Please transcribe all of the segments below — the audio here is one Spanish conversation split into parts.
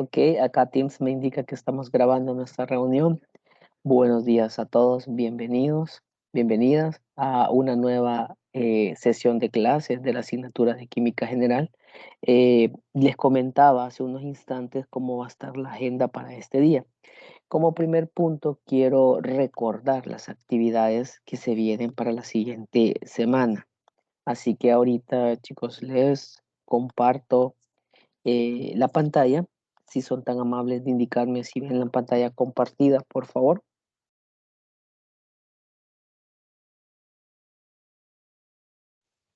Ok, acá Teams me indica que estamos grabando nuestra reunión. Buenos días a todos, bienvenidos, bienvenidas a una nueva sesión de clases de la asignatura de Química General. Les comentaba hace unos instantes cómo va a estar la agenda para este día. Como primer punto, quiero recordar las actividades que se vienen para la siguiente semana. Así que ahorita, chicos, les comparto la pantalla. Si son tan amables de indicarme si ven la pantalla compartida, por favor.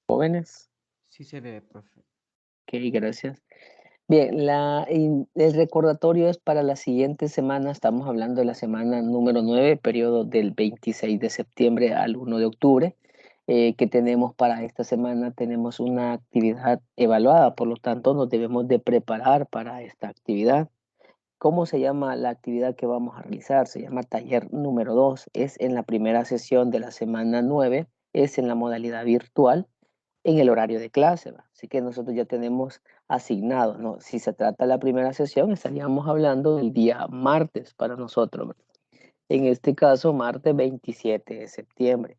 Jóvenes. Sí se ve, profe. Ok, gracias. Bien, el recordatorio es para la siguiente semana. Estamos hablando de la semana número 9, periodo del 26 de septiembre al 1 de octubre. Que tenemos para esta semana, tenemos una actividad evaluada, por lo tanto nos debemos de preparar para esta actividad. ¿Cómo se llama la actividad que vamos a realizar? Se llama taller número 2. Es en la primera sesión de la semana 9. Es en la modalidad virtual, en el horario de clase, ¿va? Así que nosotros ya tenemos asignado, ¿no? Si se trata de la primera sesión, estaríamos hablando del día martes para nosotros, ¿va? En este caso, martes 27 de septiembre.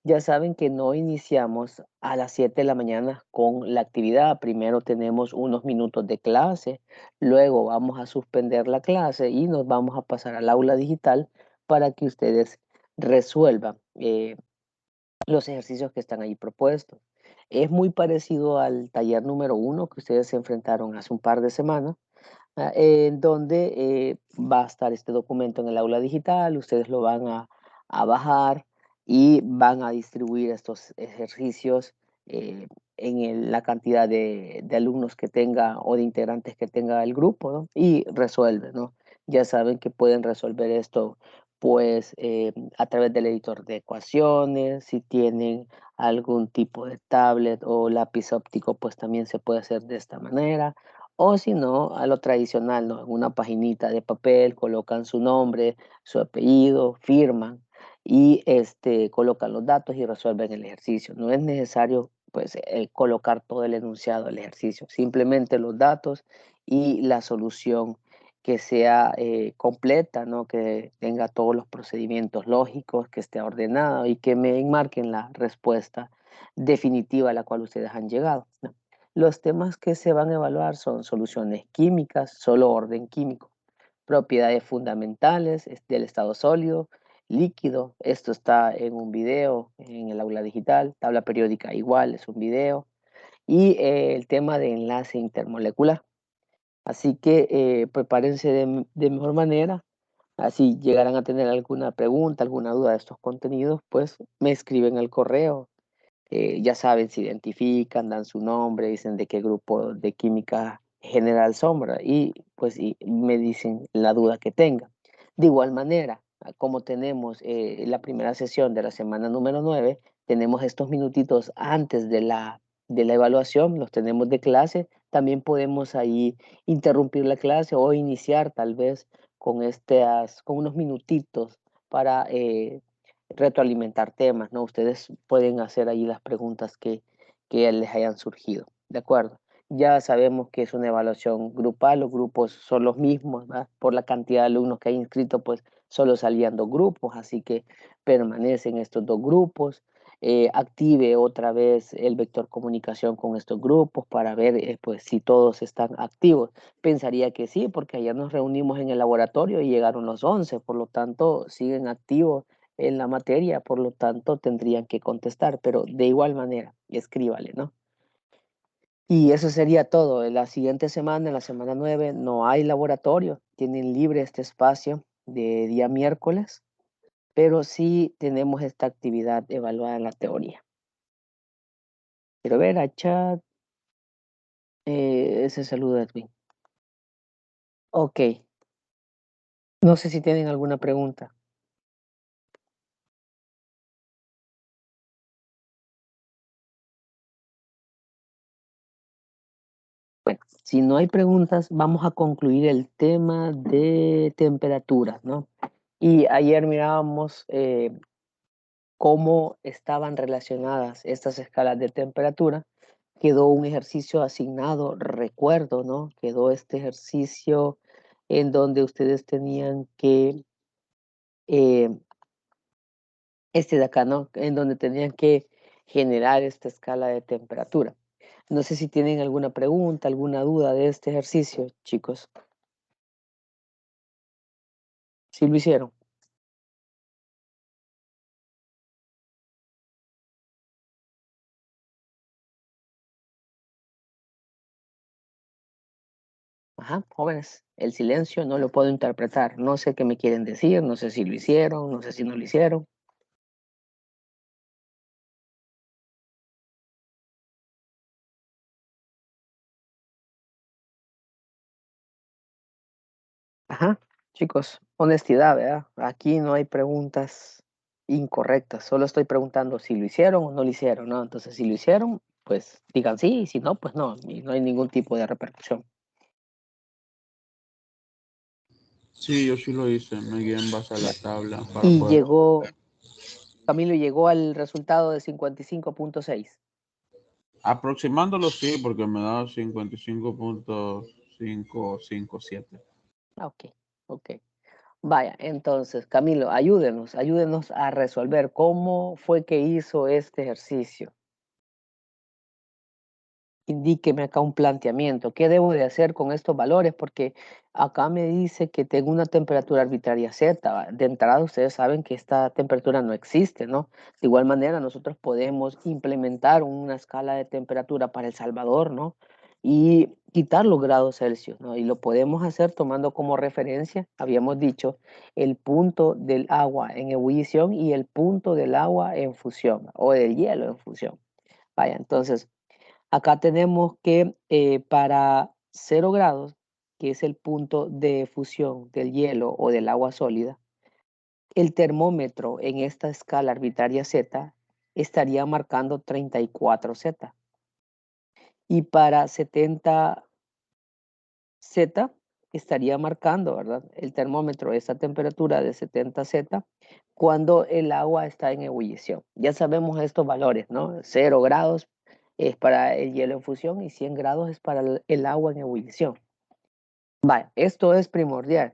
Ya saben que no iniciamos a las 7 de la mañana con la actividad. Primero tenemos unos minutos de clase, luego vamos a suspender la clase y nos vamos a pasar al aula digital para que ustedes resuelvan los ejercicios que están ahí propuestos. Es muy parecido al taller número 1 que ustedes se enfrentaron hace un par de semanas, en donde va a estar este documento en el aula digital, ustedes lo van a bajar y van a distribuir estos ejercicios la cantidad de alumnos que tenga o de integrantes que tenga el grupo, ¿no? Y resuelven, ¿no? Ya saben que pueden resolver esto pues a través del editor de ecuaciones, si tienen algún tipo de tablet o lápiz óptico, pues también se puede hacer de esta manera. O si no, a lo tradicional, ¿no? En una paginita de papel colocan su nombre, su apellido, firman y colocan los datos y resuelven el ejercicio. No es necesario pues colocar todo el enunciado del ejercicio, simplemente los datos y la solución que sea completa, ¿no? Que tenga todos los procedimientos lógicos, que esté ordenado y que me enmarquen la respuesta definitiva a la cual ustedes han llegado, ¿no? Los temas que se van a evaluar son soluciones químicas, solo orden químico, propiedades fundamentales del estado sólido, líquido, esto está en un video en el aula digital, tabla periódica igual, es un video, y el tema de enlace intermolecular. Así que prepárense de mejor manera. Así llegarán a tener alguna pregunta, alguna duda de estos contenidos, pues me escriben al correo. Ya saben, se identifican, dan su nombre, dicen de qué grupo de química general son, ¿verdad? Y pues y me dicen la duda que tengan. De igual manera, como tenemos la primera sesión de la semana número 9, tenemos estos minutitos antes de la evaluación, los tenemos de clase, también podemos ahí interrumpir la clase o iniciar tal vez con unos minutitos para retroalimentar temas, ¿no? Ustedes pueden hacer ahí las preguntas que les hayan surgido, ¿de acuerdo? Ya sabemos que es una evaluación grupal, los grupos son los mismos, ¿verdad? Por la cantidad de alumnos que hay inscritos, pues solo salían dos grupos, así que permanecen estos dos grupos. Active otra vez el vector comunicación con estos grupos para ver pues si todos están activos. Pensaría que sí, porque ayer nos reunimos en el laboratorio y llegaron los 11, por lo tanto siguen activos en la materia, por lo tanto tendrían que contestar, pero de igual manera, escríbale, ¿no? Y eso sería todo. En la siguiente semana, en la semana 9 no hay laboratorio, tienen libre este espacio de día miércoles, pero sí tenemos esta actividad evaluada en la teoría. Quiero ver a chat, ese saludo, Edwin. Ok, no sé si tienen alguna pregunta. Bueno, si no hay preguntas, vamos a concluir el tema de temperaturas, ¿no? Y ayer mirábamos cómo estaban relacionadas estas escalas de temperatura, quedó un ejercicio asignado, recuerdo, ¿no? Quedó este ejercicio en donde ustedes tenían que, eh, este de acá, ¿no? En donde tenían que generar esta escala de temperatura. No sé si tienen alguna pregunta, alguna duda de este ejercicio, chicos. ¿Sí lo hicieron? Ajá, jóvenes, el silencio no lo puedo interpretar. No sé qué me quieren decir, no sé si lo hicieron, no sé si no lo hicieron. Ajá, chicos, honestidad, ¿verdad? Aquí no hay preguntas incorrectas, solo estoy preguntando si lo hicieron o no lo hicieron, ¿no? Entonces, si lo hicieron, pues digan sí, y si no, pues no, y no hay ningún tipo de repercusión. Sí, yo sí lo hice, me guié en base a la Va. tabla para Y poder. llegó, Camilo llegó al resultado de 55.6. Aproximándolo sí, porque me da 55.557. Ok, ok. Vaya, entonces, Camilo, ayúdenos, ayúdenos a resolver cómo fue que hizo este ejercicio. Indíqueme acá un planteamiento. ¿Qué debo de hacer con estos valores? Porque acá me dice que tengo una temperatura arbitraria Z. ¿Va? De entrada, ustedes saben que esta temperatura no existe, ¿no? De igual manera, nosotros podemos implementar una escala de temperatura para El Salvador, ¿no? Y quitar los grados Celsius, ¿no? Y lo podemos hacer tomando como referencia, habíamos dicho, el punto del agua en ebullición y el punto del agua en fusión o del hielo en fusión. Vaya, entonces acá tenemos que para 0 grados, que es el punto de fusión del hielo o del agua sólida, el termómetro en esta escala arbitraria Z estaría marcando 34 Z. Y para 70 Z estaría marcando, ¿verdad? El termómetro, esta temperatura de 70 Z, cuando el agua está en ebullición. Ya sabemos estos valores, ¿no? 0 grados es para el hielo en fusión y 100 grados es para el agua en ebullición. Vale, esto es primordial.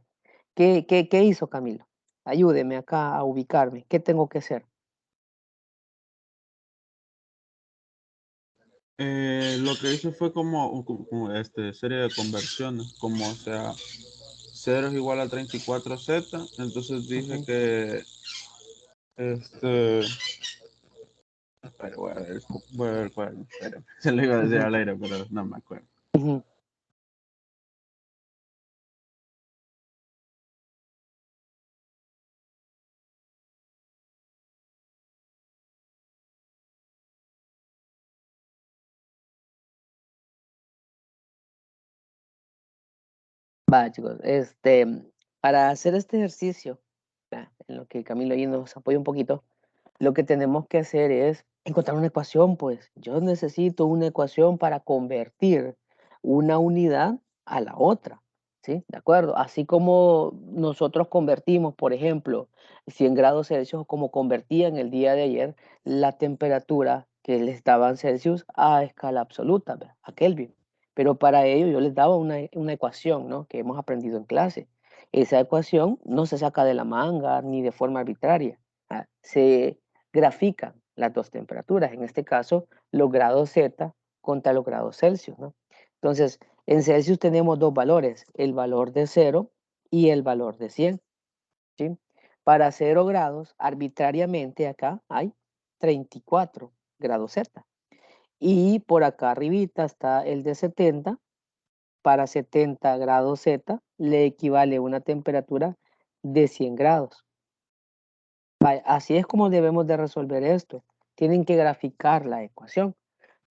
¿Qué hizo Camilo? Ayúdeme acá a ubicarme. ¿Qué tengo que hacer? Lo que hice fue serie de conversiones, como o sea, 0 es igual a 34Z, entonces dije Ujú, que este, espera, voy a ver cuál, espera, se lo iba a decir ujú, al aire, pero no me acuerdo. ujú. Va, chicos, para hacer este ejercicio, en lo que Camilo ahí nos apoya un poquito, lo que tenemos que hacer es encontrar una ecuación, pues. Yo necesito una ecuación para convertir una unidad a la otra, ¿sí? ¿De acuerdo? Así como nosotros convertimos, por ejemplo, 100 grados Celsius, como convertían el día de ayer la temperatura que les daban Celsius a escala absoluta, ¿verdad? A Kelvin. Pero para ello yo les daba una ecuación, ¿no? Que hemos aprendido en clase. Esa ecuación no se saca de la manga ni de forma arbitraria. Se grafican las dos temperaturas, en este caso los grados Z contra los grados Celsius, ¿no? Entonces, en Celsius tenemos dos valores, el valor de 0 y el valor de 100, ¿sí? Para 0 grados, arbitrariamente acá hay 34 grados Z. Y por acá arribita está el de 70. Para 70 grados Z le equivale una temperatura de 100 grados. Así es como debemos de resolver esto. Tienen que graficar la ecuación.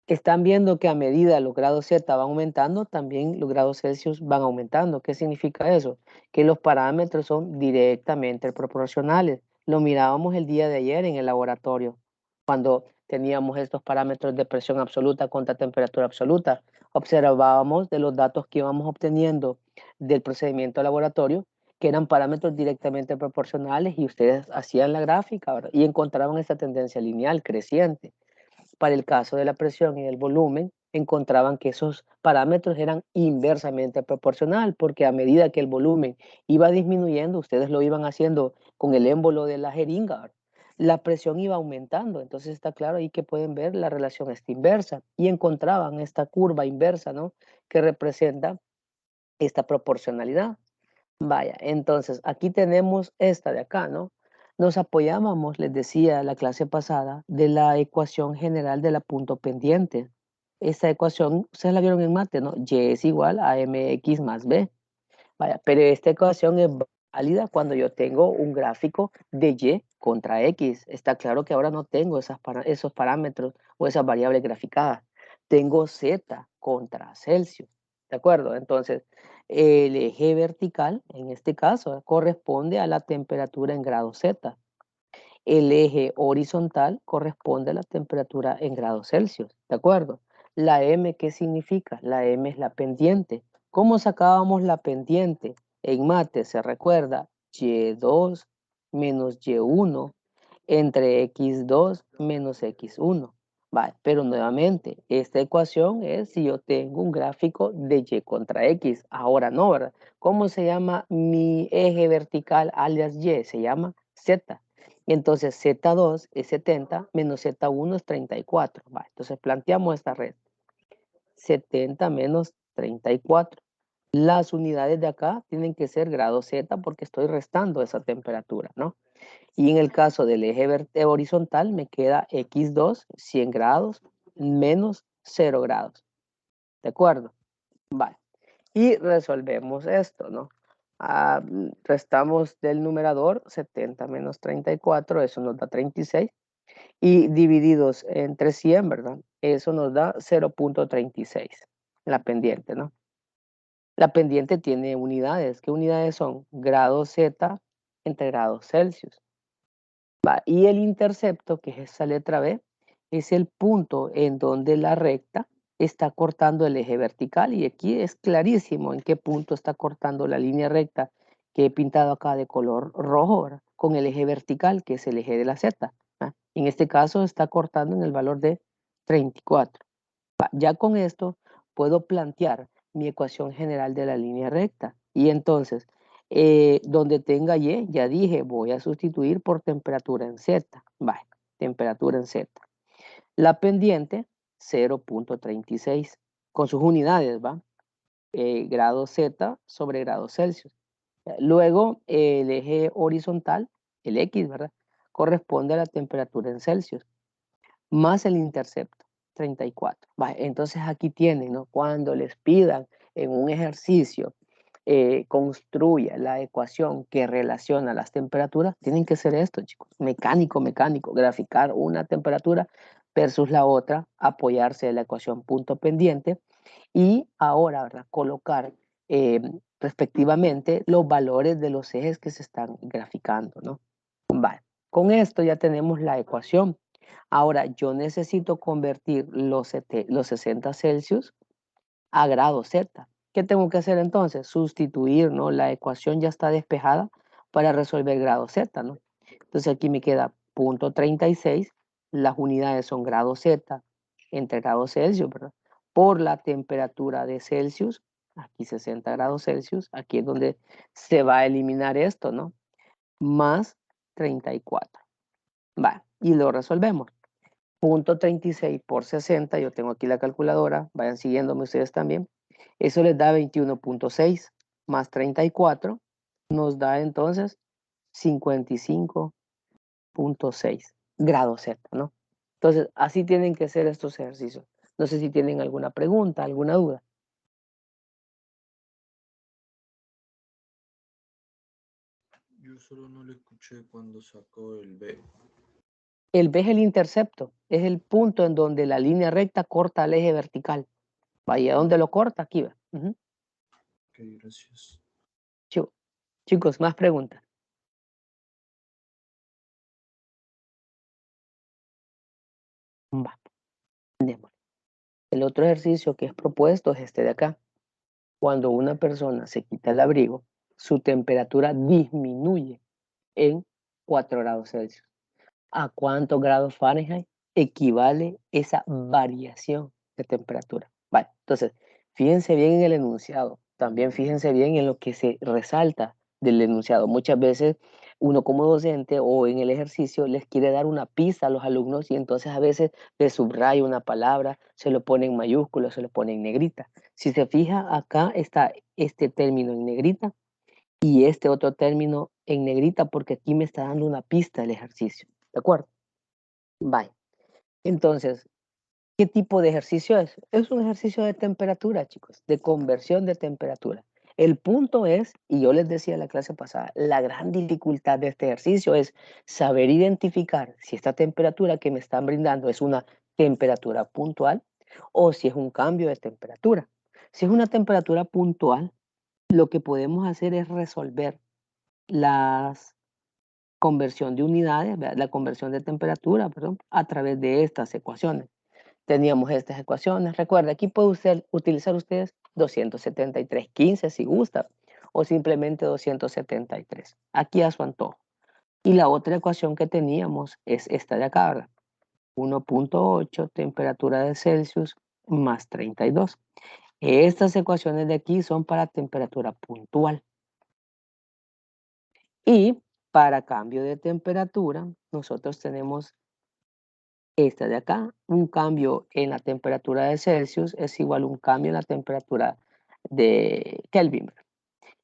Están viendo que a medida los grados Z van aumentando, también los grados Celsius van aumentando. ¿Qué significa eso? Que los parámetros son directamente proporcionales. Lo mirábamos el día de ayer en el laboratorio, cuando teníamos estos parámetros de presión absoluta contra temperatura absoluta. Observábamos de los datos que íbamos obteniendo del procedimiento laboratorio que eran parámetros directamente proporcionales y ustedes hacían la gráfica, ¿verdad? Y encontraban esta tendencia lineal creciente. Para el caso de la presión y del volumen, encontraban que esos parámetros eran inversamente proporcional, porque a medida que el volumen iba disminuyendo, ustedes lo iban haciendo con el émbolo de la jeringa, la presión iba aumentando. Entonces está claro ahí que pueden ver la relación esta inversa y encontraban esta curva inversa, ¿no? Que representa esta proporcionalidad. Vaya, entonces aquí tenemos esta de acá, ¿no? Nos apoyábamos, les decía la clase pasada, de la ecuación general de la punto pendiente. Esta ecuación, ustedes la vieron en mate, ¿no? Y es igual a mx más b. Vaya, pero esta ecuación es válida cuando yo tengo un gráfico de y contra x. Está claro que ahora no tengo esos parámetros o esas variables graficadas. Tengo z contra Celsius. ¿De acuerdo? Entonces, el eje vertical, en este caso, corresponde a la temperatura en grados Z. El eje horizontal corresponde a la temperatura en grados Celsius. ¿De acuerdo? La M, ¿qué significa? La M es la pendiente. ¿Cómo sacábamos la pendiente? En mate se recuerda Y2 menos Y1 entre X2 menos X1. Vale, pero nuevamente, esta ecuación es si yo tengo un gráfico de Y contra X. Ahora no, ¿verdad? ¿Cómo se llama mi eje vertical alias Y? Se llama Z. Entonces Z2 es 70 menos Z1 es 34. Vale, entonces planteamos esta red. 70 menos 34. Las unidades de acá tienen que ser grado Z porque estoy restando esa temperatura, ¿no? Y en el caso del eje horizontal me queda X2, 100 grados, menos 0 grados. ¿De acuerdo? Vale. Y resolvemos esto, ¿no? Restamos del numerador 70 menos 34, eso nos da 36. Y divididos entre 100, ¿verdad? Eso nos da 0.36, la pendiente, ¿no? La pendiente tiene unidades. ¿Qué unidades son? Grados Z entre grados Celsius. Y el intercepto, que es esa letra B, es el punto en donde la recta está cortando el eje vertical. Y aquí es clarísimo en qué punto está cortando la línea recta que he pintado acá de color rojo, ¿verdad? Con el eje vertical, que es el eje de la Z. En este caso está cortando en el valor de 34. Ya con esto puedo plantear mi ecuación general de la línea recta. Y entonces, donde tenga Y, ya dije, voy a sustituir por temperatura en Z. Vale, temperatura en Z. La pendiente, 0.36, con sus unidades, ¿va? Grado Z sobre grado Celsius. Luego, el eje horizontal, el X, ¿verdad? Corresponde a la temperatura en Celsius más el intercepto, 34. Vale, entonces aquí tienen, ¿no? Cuando les pidan en un ejercicio construya la ecuación que relaciona las temperaturas, tienen que ser esto, chicos, mecánico, graficar una temperatura versus la otra, apoyarse en la ecuación punto pendiente y ahora, ¿verdad? Colocar respectivamente los valores de los ejes que se están graficando, ¿no? Vale, con esto ya tenemos la ecuación. Ahora, yo necesito convertir los 60 Celsius a grados Z. ¿Qué tengo que hacer entonces? Sustituir, ¿no? La ecuación ya está despejada para resolver grado Z, ¿no? Entonces aquí me queda punto 36, las unidades son grados Z entre grados Celsius, ¿verdad? Por la temperatura de Celsius, aquí 60 grados Celsius, aquí es donde se va a eliminar esto, ¿no? Más 34. Va, y lo resolvemos. Punto 36 por 60, yo tengo aquí la calculadora, vayan siguiéndome ustedes también. Eso les da 21.6 más 34, nos da entonces 55.6 grados Z, ¿no? Entonces, así tienen que ser estos ejercicios. No sé si tienen alguna pregunta, alguna duda. Yo solo no le escuché cuando sacó el B. El B es el intercepto, es el punto en donde la línea recta corta el eje vertical. Vaya, ¿dónde lo corta? Aquí va. Ok, gracias. Chicos, más preguntas. Va, démosle. El otro ejercicio que es propuesto es este de acá. Cuando una persona se quita el abrigo, su temperatura disminuye en 4 grados Celsius. ¿A cuántos grados Fahrenheit equivale esa variación de temperatura. Vale, entonces, fíjense bien en el enunciado. También fíjense bien en lo que se resalta del enunciado. Muchas veces uno como docente o en el ejercicio les quiere dar una pista a los alumnos y entonces a veces les subraya una palabra, se lo pone en mayúsculo, se lo pone en negrita. Si se fija, acá está este término en negrita y este otro término en negrita porque aquí me está dando una pista el ejercicio. ¿De acuerdo? Bye. Entonces, ¿qué tipo de ejercicio es? Es un ejercicio de temperatura, chicos, de conversión de temperatura. El punto es, y yo les decía en la clase pasada, la gran dificultad de este ejercicio es saber identificar si esta temperatura que me están brindando es una temperatura puntual o si es un cambio de temperatura. Si es una temperatura puntual, lo que podemos hacer es resolver la conversión de unidades, ¿verdad? La conversión de temperatura, perdón, a través de estas ecuaciones. Teníamos estas ecuaciones. Recuerda, aquí puede utilizar ustedes 273.15 si gusta, o simplemente 273. Aquí a su antojo. Y la otra ecuación que teníamos es esta de acá, ¿verdad? 1.8 temperatura de Celsius más 32. Estas ecuaciones de aquí son para temperatura puntual. Y para cambio de temperatura, nosotros tenemos esta de acá. Un cambio en la temperatura de Celsius es igual a un cambio en la temperatura de Kelvin.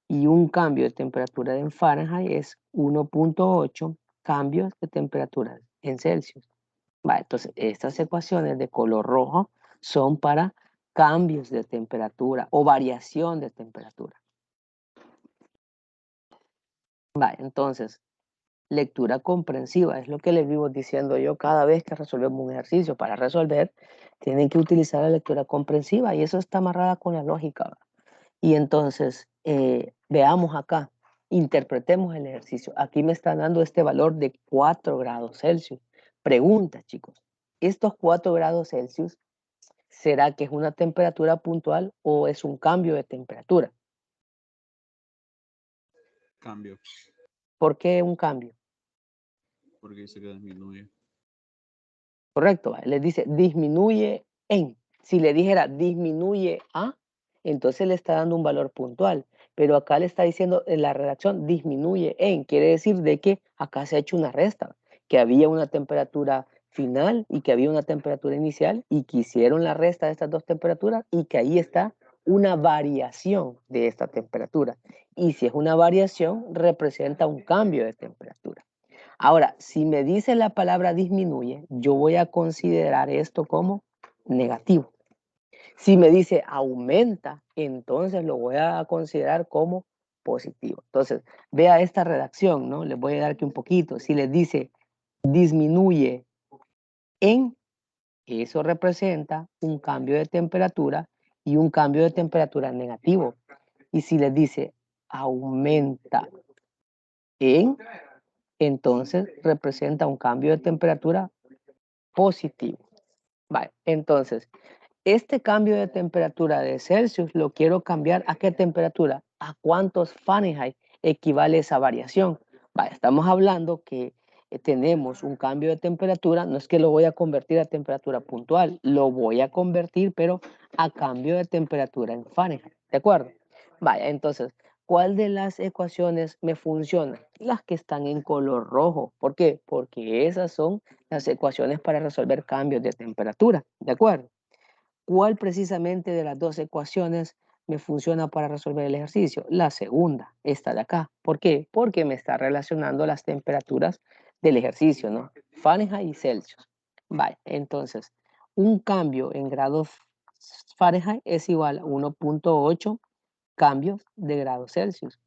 Y un cambio de temperatura en Fahrenheit es 1.8 cambios de temperatura en Celsius. Vale, entonces, estas ecuaciones de color rojo son para cambios de temperatura o variación de temperatura. Vale, entonces, lectura comprensiva es lo que les vivo diciendo yo cada vez que resolvemos un ejercicio. Para resolver, tienen que utilizar la lectura comprensiva y eso está amarrada con la lógica, ¿verdad? Y entonces, veamos acá, interpretemos el ejercicio. Aquí me están dando este valor de 4 grados Celsius. Pregunta, chicos, ¿estos 4 grados Celsius será que es una temperatura puntual o es un cambio de temperatura? Cambio, ¿Por qué un cambio? porque dice que disminuye. Correcto, les dice disminuye en. Si le dijera disminuye a, entonces le está dando un valor puntual. Pero acá le está diciendo en la redacción disminuye en. Quiere decir de que acá se ha hecho una resta, que había una temperatura final y que había una temperatura inicial y que hicieron la resta de estas dos temperaturas y que ahí está una variación de esta temperatura. Y si es una variación, representa un cambio de temperatura. Ahora, si me dice la palabra disminuye, yo voy a considerar esto como negativo. Si me dice aumenta, entonces lo voy a considerar como positivo. Entonces, vea esta redacción, ¿no? Les voy a dar aquí un poquito. Si les dice disminuye en, eso representa un cambio de temperatura y un cambio de temperatura negativo. Y si les dice aumenta en, entonces representa un cambio de temperatura positivo. Vale, entonces, este cambio de temperatura de Celsius lo quiero cambiar ¿a qué temperatura? ¿A cuántos Fahrenheit equivale esa variación? Vale, estamos hablando que tenemos un cambio de temperatura, no es que lo voy a convertir a temperatura puntual, lo voy a convertir, pero a cambio de temperatura en Fahrenheit, ¿de acuerdo? Vaya, entonces, ¿cuál de las ecuaciones me funciona? Las que están en color rojo. ¿Por qué? Porque esas son las ecuaciones para resolver cambios de temperatura, ¿de acuerdo? ¿Cuál precisamente de las dos ecuaciones me funciona para resolver el ejercicio? La segunda, esta de acá. ¿Por qué? Porque me está relacionando las temperaturas del ejercicio, ¿no? Fahrenheit y Celsius. Vale, entonces, un cambio en grados Fahrenheit es igual a 1.8 cambios de grados Celsius.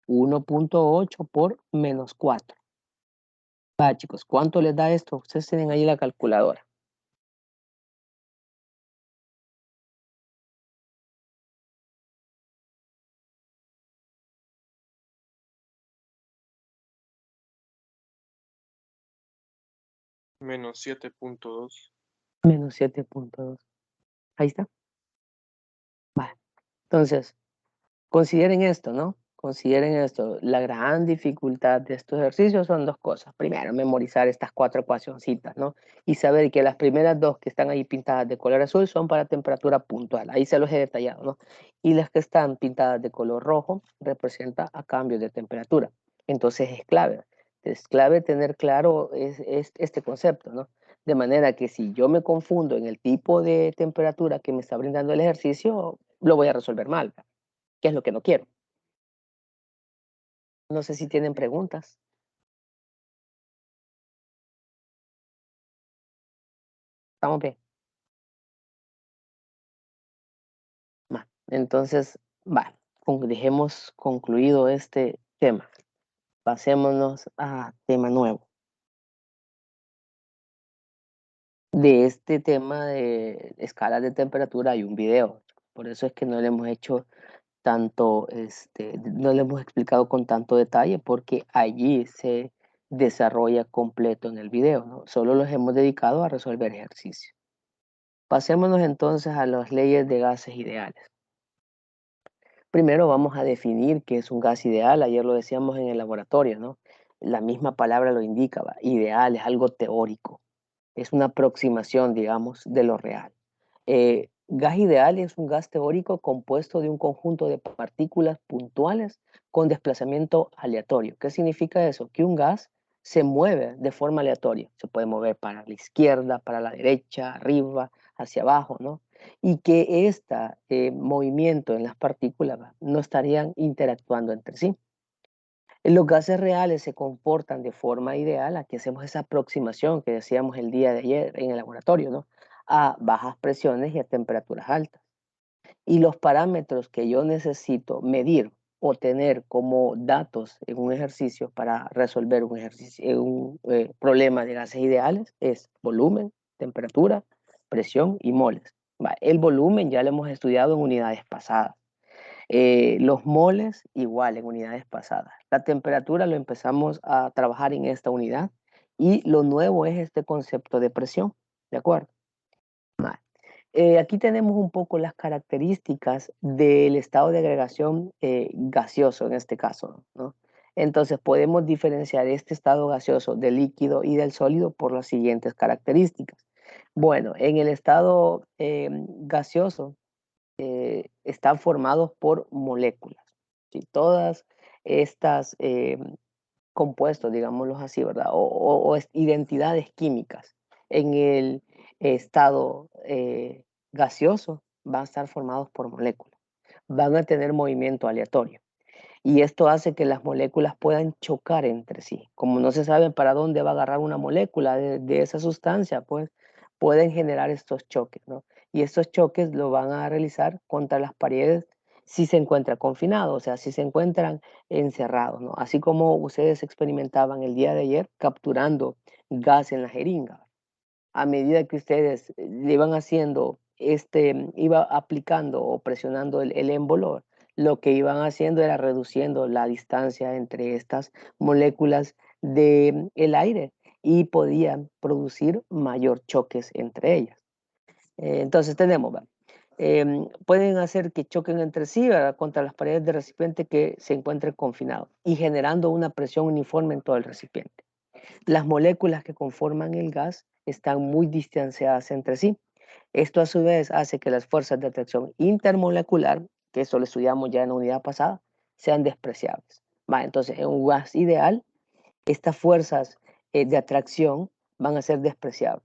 1.8 por menos 4. Va, chicos, ¿cuánto les da esto? Ustedes tienen ahí la calculadora. Menos 7.2. Menos 7.2. Ahí está. Vale. Entonces, consideren esto, ¿no? consideren esto, la gran dificultad de estos ejercicios son dos cosas. Primero, memorizar estas 4 ecuacioncitas, ¿no? Y saber que las primeras 2 que están ahí pintadas de color azul son para temperatura puntual. Ahí se los he detallado, ¿no? Y las que están pintadas de color rojo representan a cambios de temperatura. Entonces es clave. Es clave tener claro este concepto, ¿no? De manera que si yo me confundo en el tipo de temperatura que me está brindando el ejercicio, lo voy a resolver mal, que es lo que no quiero. No sé si tienen preguntas. ¿Estamos bien? Va. Entonces, va, dejemos concluido este tema. Pasémonos a tema nuevo. De este tema de escalas de temperatura hay un video. Por eso es que no le hemos hecho tanto, no le hemos explicado con tanto detalle, porque allí se desarrolla completo en el video, ¿no? Solo los hemos dedicado a resolver ejercicios. Pasémonos entonces a las leyes de gases ideales. Primero vamos a definir qué es un gas ideal. Ayer lo decíamos en el laboratorio, ¿no? La misma palabra lo indica, ¿va? Ideal es algo teórico, es una aproximación, digamos, de lo real. Gas ideal es un gas teórico compuesto de un conjunto de partículas puntuales con desplazamiento aleatorio. ¿Qué significa eso? Que un gas se mueve de forma aleatoria. Se puede mover para la izquierda, para la derecha, arriba, hacia abajo, ¿no? Y que este movimiento en las partículas no estarían interactuando entre sí. Los gases reales se comportan de forma ideal. Aquí hacemos esa aproximación que decíamos el día de ayer en el laboratorio, ¿no? A bajas presiones y a temperaturas altas. Y los parámetros que yo necesito medir o tener como datos en un ejercicio para resolver un problema de gases ideales es volumen, temperatura, presión y moles. El volumen ya lo hemos estudiado en unidades pasadas. Los moles igual en unidades pasadas. La temperatura lo empezamos a trabajar en esta unidad y lo nuevo es este concepto de presión, ¿de acuerdo? Aquí tenemos un poco las características del estado de agregación gaseoso en este caso, ¿no? Entonces podemos diferenciar este estado gaseoso del líquido y del sólido por las siguientes características. Bueno, en el estado gaseoso están formados por moléculas. ¿Sí? Todas estas compuestos, digámoslo así, ¿verdad? O identidades químicas en el estado gaseoso van a estar formados por moléculas. Van a tener movimiento aleatorio. Y esto hace que las moléculas puedan chocar entre sí. Como no se sabe para dónde va a agarrar una molécula de esa sustancia, pues pueden generar estos choques, ¿no? Y estos choques lo van a realizar contra las paredes si se encuentra confinado, o sea, si se encuentran encerrados, ¿no? Así como ustedes experimentaban el día de ayer capturando gas en la jeringa. A medida que ustedes le iban haciendo, iba aplicando o presionando el émbolo, lo que iban haciendo era reduciendo la distancia entre estas moléculas del aire y podían producir mayor choques entre ellas. Entonces tenemos, pueden hacer que choquen entre sí, ¿verdad? Contra las paredes del recipiente que se encuentren confinados y generando una presión uniforme en todo el recipiente. Las moléculas que conforman el gas están muy distanciadas entre sí. Esto a su vez hace que las fuerzas de atracción intermolecular, que eso lo estudiamos ya en la unidad pasada, sean despreciables. Entonces, en un gas ideal, estas fuerzas de atracción van a ser despreciables.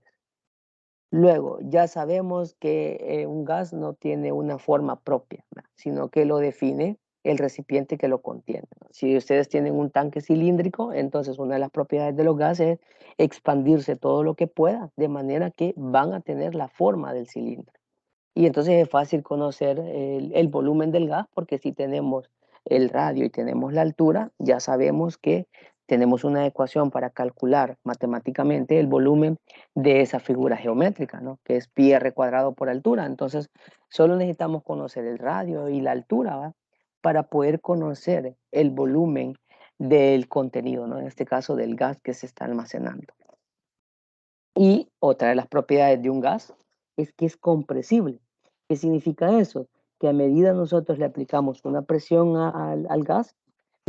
Luego, ya sabemos que un gas no tiene una forma propia, ¿no? Sino que lo define el recipiente que lo contiene, ¿no? Si ustedes tienen un tanque cilíndrico, entonces una de las propiedades de los gases es expandirse todo lo que pueda, de manera que van a tener la forma del cilindro. Y entonces es fácil conocer el volumen del gas, porque si tenemos el radio y tenemos la altura, ya sabemos que tenemos una ecuación para calcular matemáticamente el volumen de esa figura geométrica, ¿no? Que es pi r cuadrado por altura. Entonces, solo necesitamos conocer el radio y la altura, ¿va? Para poder conocer el volumen del contenido, ¿no? En este caso, del gas que se está almacenando. Y otra de las propiedades de un gas es que es compresible. ¿Qué significa eso? Que a medida nosotros le aplicamos una presión al gas,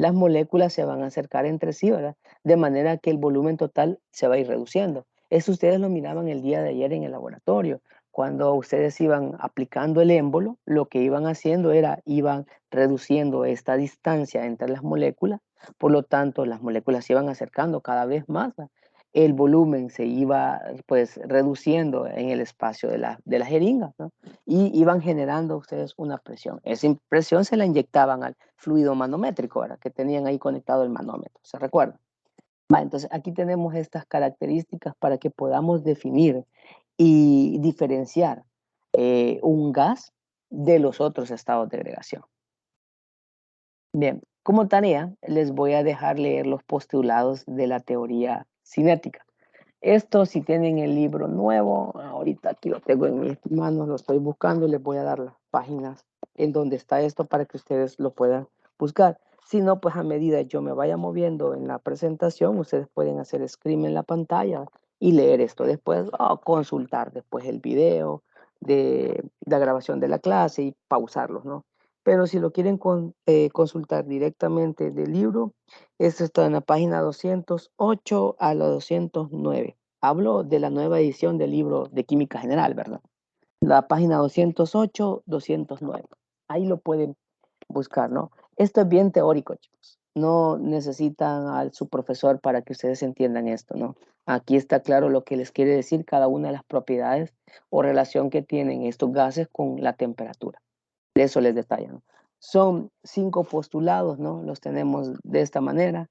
las moléculas se van a acercar entre sí, ¿verdad? De manera que el volumen total se va a ir reduciendo. Eso ustedes lo miraban el día de ayer en el laboratorio. Cuando ustedes iban aplicando el émbolo, lo que iban haciendo era, iban reduciendo esta distancia entre las moléculas, por lo tanto, las moléculas se iban acercando cada vez más, ¿verdad? El volumen se iba pues reduciendo en el espacio de la jeringa, ¿no? Y iban generando ustedes una presión. Esa presión se la inyectaban al fluido manométrico, ¿verdad? Que tenían ahí conectado el manómetro, ¿se recuerdan? Entonces aquí tenemos estas características para que podamos definir y diferenciar un gas de los otros estados de agregación. Bien, como tarea les voy a dejar leer los postulados de la teoría cinética. Esto, si tienen el libro nuevo, ahorita aquí lo tengo en mis manos, lo estoy buscando y les voy a dar las páginas en donde está esto para que ustedes lo puedan buscar. Si no, pues a medida yo me vaya moviendo en la presentación, ustedes pueden hacer screen en la pantalla y leer esto después o consultar después el video de la grabación de la clase y pausarlos, ¿no? Pero si lo quieren consultar directamente del libro, esto está en la página 208 a la 209. Hablo de la nueva edición del libro de Química General, ¿verdad? La página 208, 209. Ahí lo pueden buscar, ¿no? Esto es bien teórico, chicos. No necesitan a su profesor para que ustedes entiendan esto, ¿no? Aquí está claro lo que les quiere decir cada una de las propiedades o relación que tienen estos gases con la temperatura. De eso les detallan. Son 5 postulados, ¿no? Los tenemos de esta manera.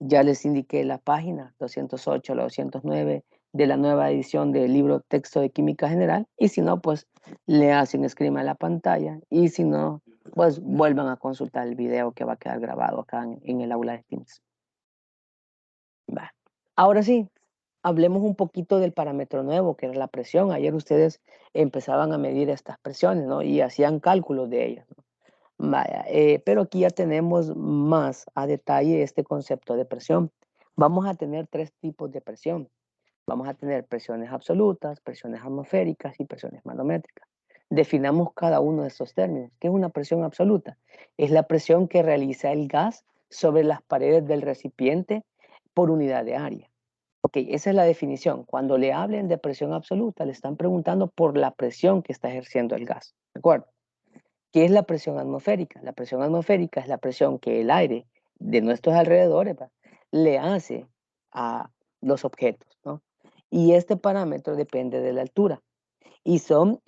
Ya les indiqué la página 208 a la 209 de la nueva edición del libro Texto de Química General. Y si no, pues le hacen screen a la pantalla. Y si no, pues vuelvan a consultar el video que va a quedar grabado acá en el aula de Teams. Va. Ahora sí, hablemos un poquito del parámetro nuevo, que es la presión. Ayer ustedes empezaban a medir estas presiones, ¿no? Y hacían cálculos de ellas, ¿no? Vaya, pero aquí ya tenemos más a detalle este concepto de presión. Vamos a tener 3 tipos de presión. Vamos a tener presiones absolutas, presiones atmosféricas y presiones manométricas. Definamos cada uno de estos términos. ¿Qué es una presión absoluta? Es la presión que realiza el gas sobre las paredes del recipiente por unidad de área. Ok, esa es la definición. Cuando le hablen de presión absoluta, le están preguntando por la presión que está ejerciendo el gas. ¿De acuerdo? ¿Qué es la presión atmosférica? La presión atmosférica es la presión que el aire de nuestros alrededores le hace a los objetos, ¿no? Y este parámetro depende de la altura y son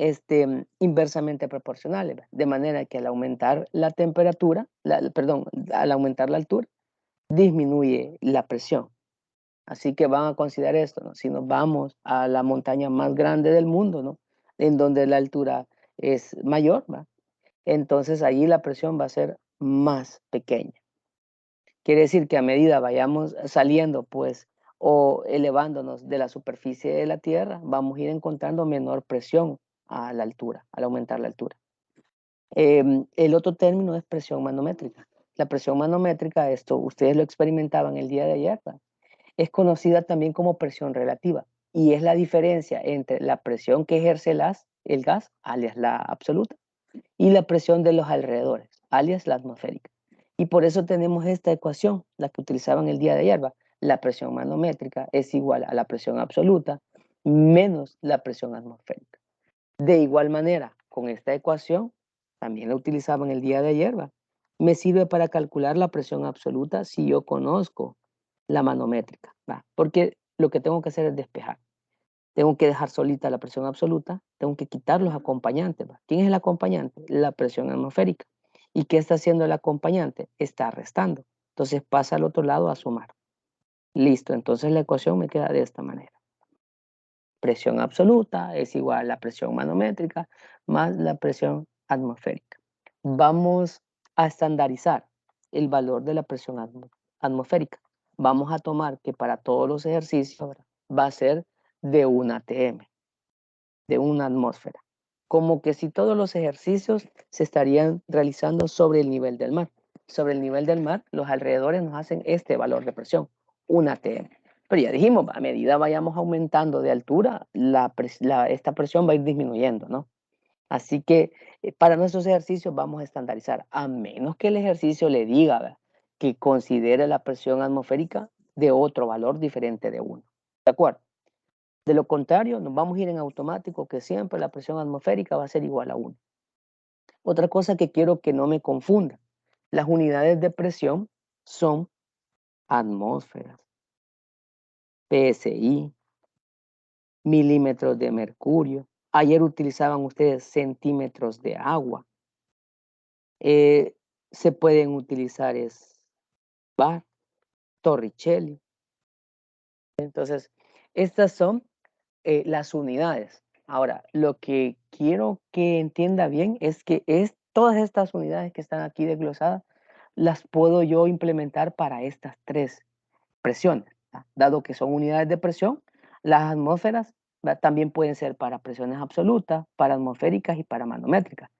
inversamente proporcionales, ¿va? De manera que al aumentar la temperatura, perdón, al aumentar la altura, disminuye la presión. Así que van a considerar esto, ¿no? Si nos vamos a la montaña más grande del mundo, ¿no? En donde la altura es mayor, ¿va? Entonces allí la presión va a ser más pequeña. Quiere decir que a medida vayamos saliendo, pues, o elevándonos de la superficie de la Tierra, vamos a ir encontrando menor presión a la altura, al aumentar la altura. El otro término es presión manométrica. La presión manométrica, esto ustedes lo experimentaban el día de ayer, ¿verdad? Es conocida también como presión relativa y es la diferencia entre la presión que ejerce el gas, alias la absoluta, y la presión de los alrededores, alias la atmosférica. Y por eso tenemos esta ecuación, la que utilizaban el día de ayer. La presión manométrica es igual a la presión absoluta menos la presión atmosférica. De igual manera, con esta ecuación, también la utilizaban el día de ayer, me sirve para calcular la presión absoluta si yo conozco la manométrica, porque lo que tengo que hacer es despejar. Tengo que dejar solita la presión absoluta, tengo que quitar los acompañantes. ¿Quién es el acompañante? La presión atmosférica. ¿Y qué está haciendo el acompañante? Está restando. Entonces pasa al otro lado a sumar. Listo, entonces la ecuación me queda de esta manera. Presión absoluta es igual a la presión manométrica más la presión atmosférica. Vamos a estandarizar el valor de la presión atmosférica. Vamos a tomar que para todos los ejercicios va a ser de 1 atm, de una atmósfera. Como que si todos los ejercicios se estarían realizando sobre el nivel del mar. Sobre el nivel del mar, los alrededores nos hacen este valor de presión, 1 atm. Pero ya dijimos, a medida vayamos aumentando de altura, esta presión va a ir disminuyendo, ¿no? Así que para nuestros ejercicios vamos a estandarizar, a menos que el ejercicio le diga, ¿verdad?, que considere la presión atmosférica de otro valor diferente de 1. ¿De acuerdo? De lo contrario, nos vamos a ir en automático que siempre la presión atmosférica va a ser igual a 1. Otra cosa que quiero que no me confunda. Las unidades de presión son atmósferas, PSI, milímetros de mercurio. Ayer utilizaban ustedes centímetros de agua. Se pueden utilizar bar, torricelli. Entonces, estas son las unidades. Ahora, lo que quiero que entienda bien es que todas estas unidades que están aquí desglosadas las puedo yo implementar para estas 3 presiones. Dado que son unidades de presión, las atmósferas también pueden ser para presiones absolutas, para atmosféricas y para manométricas.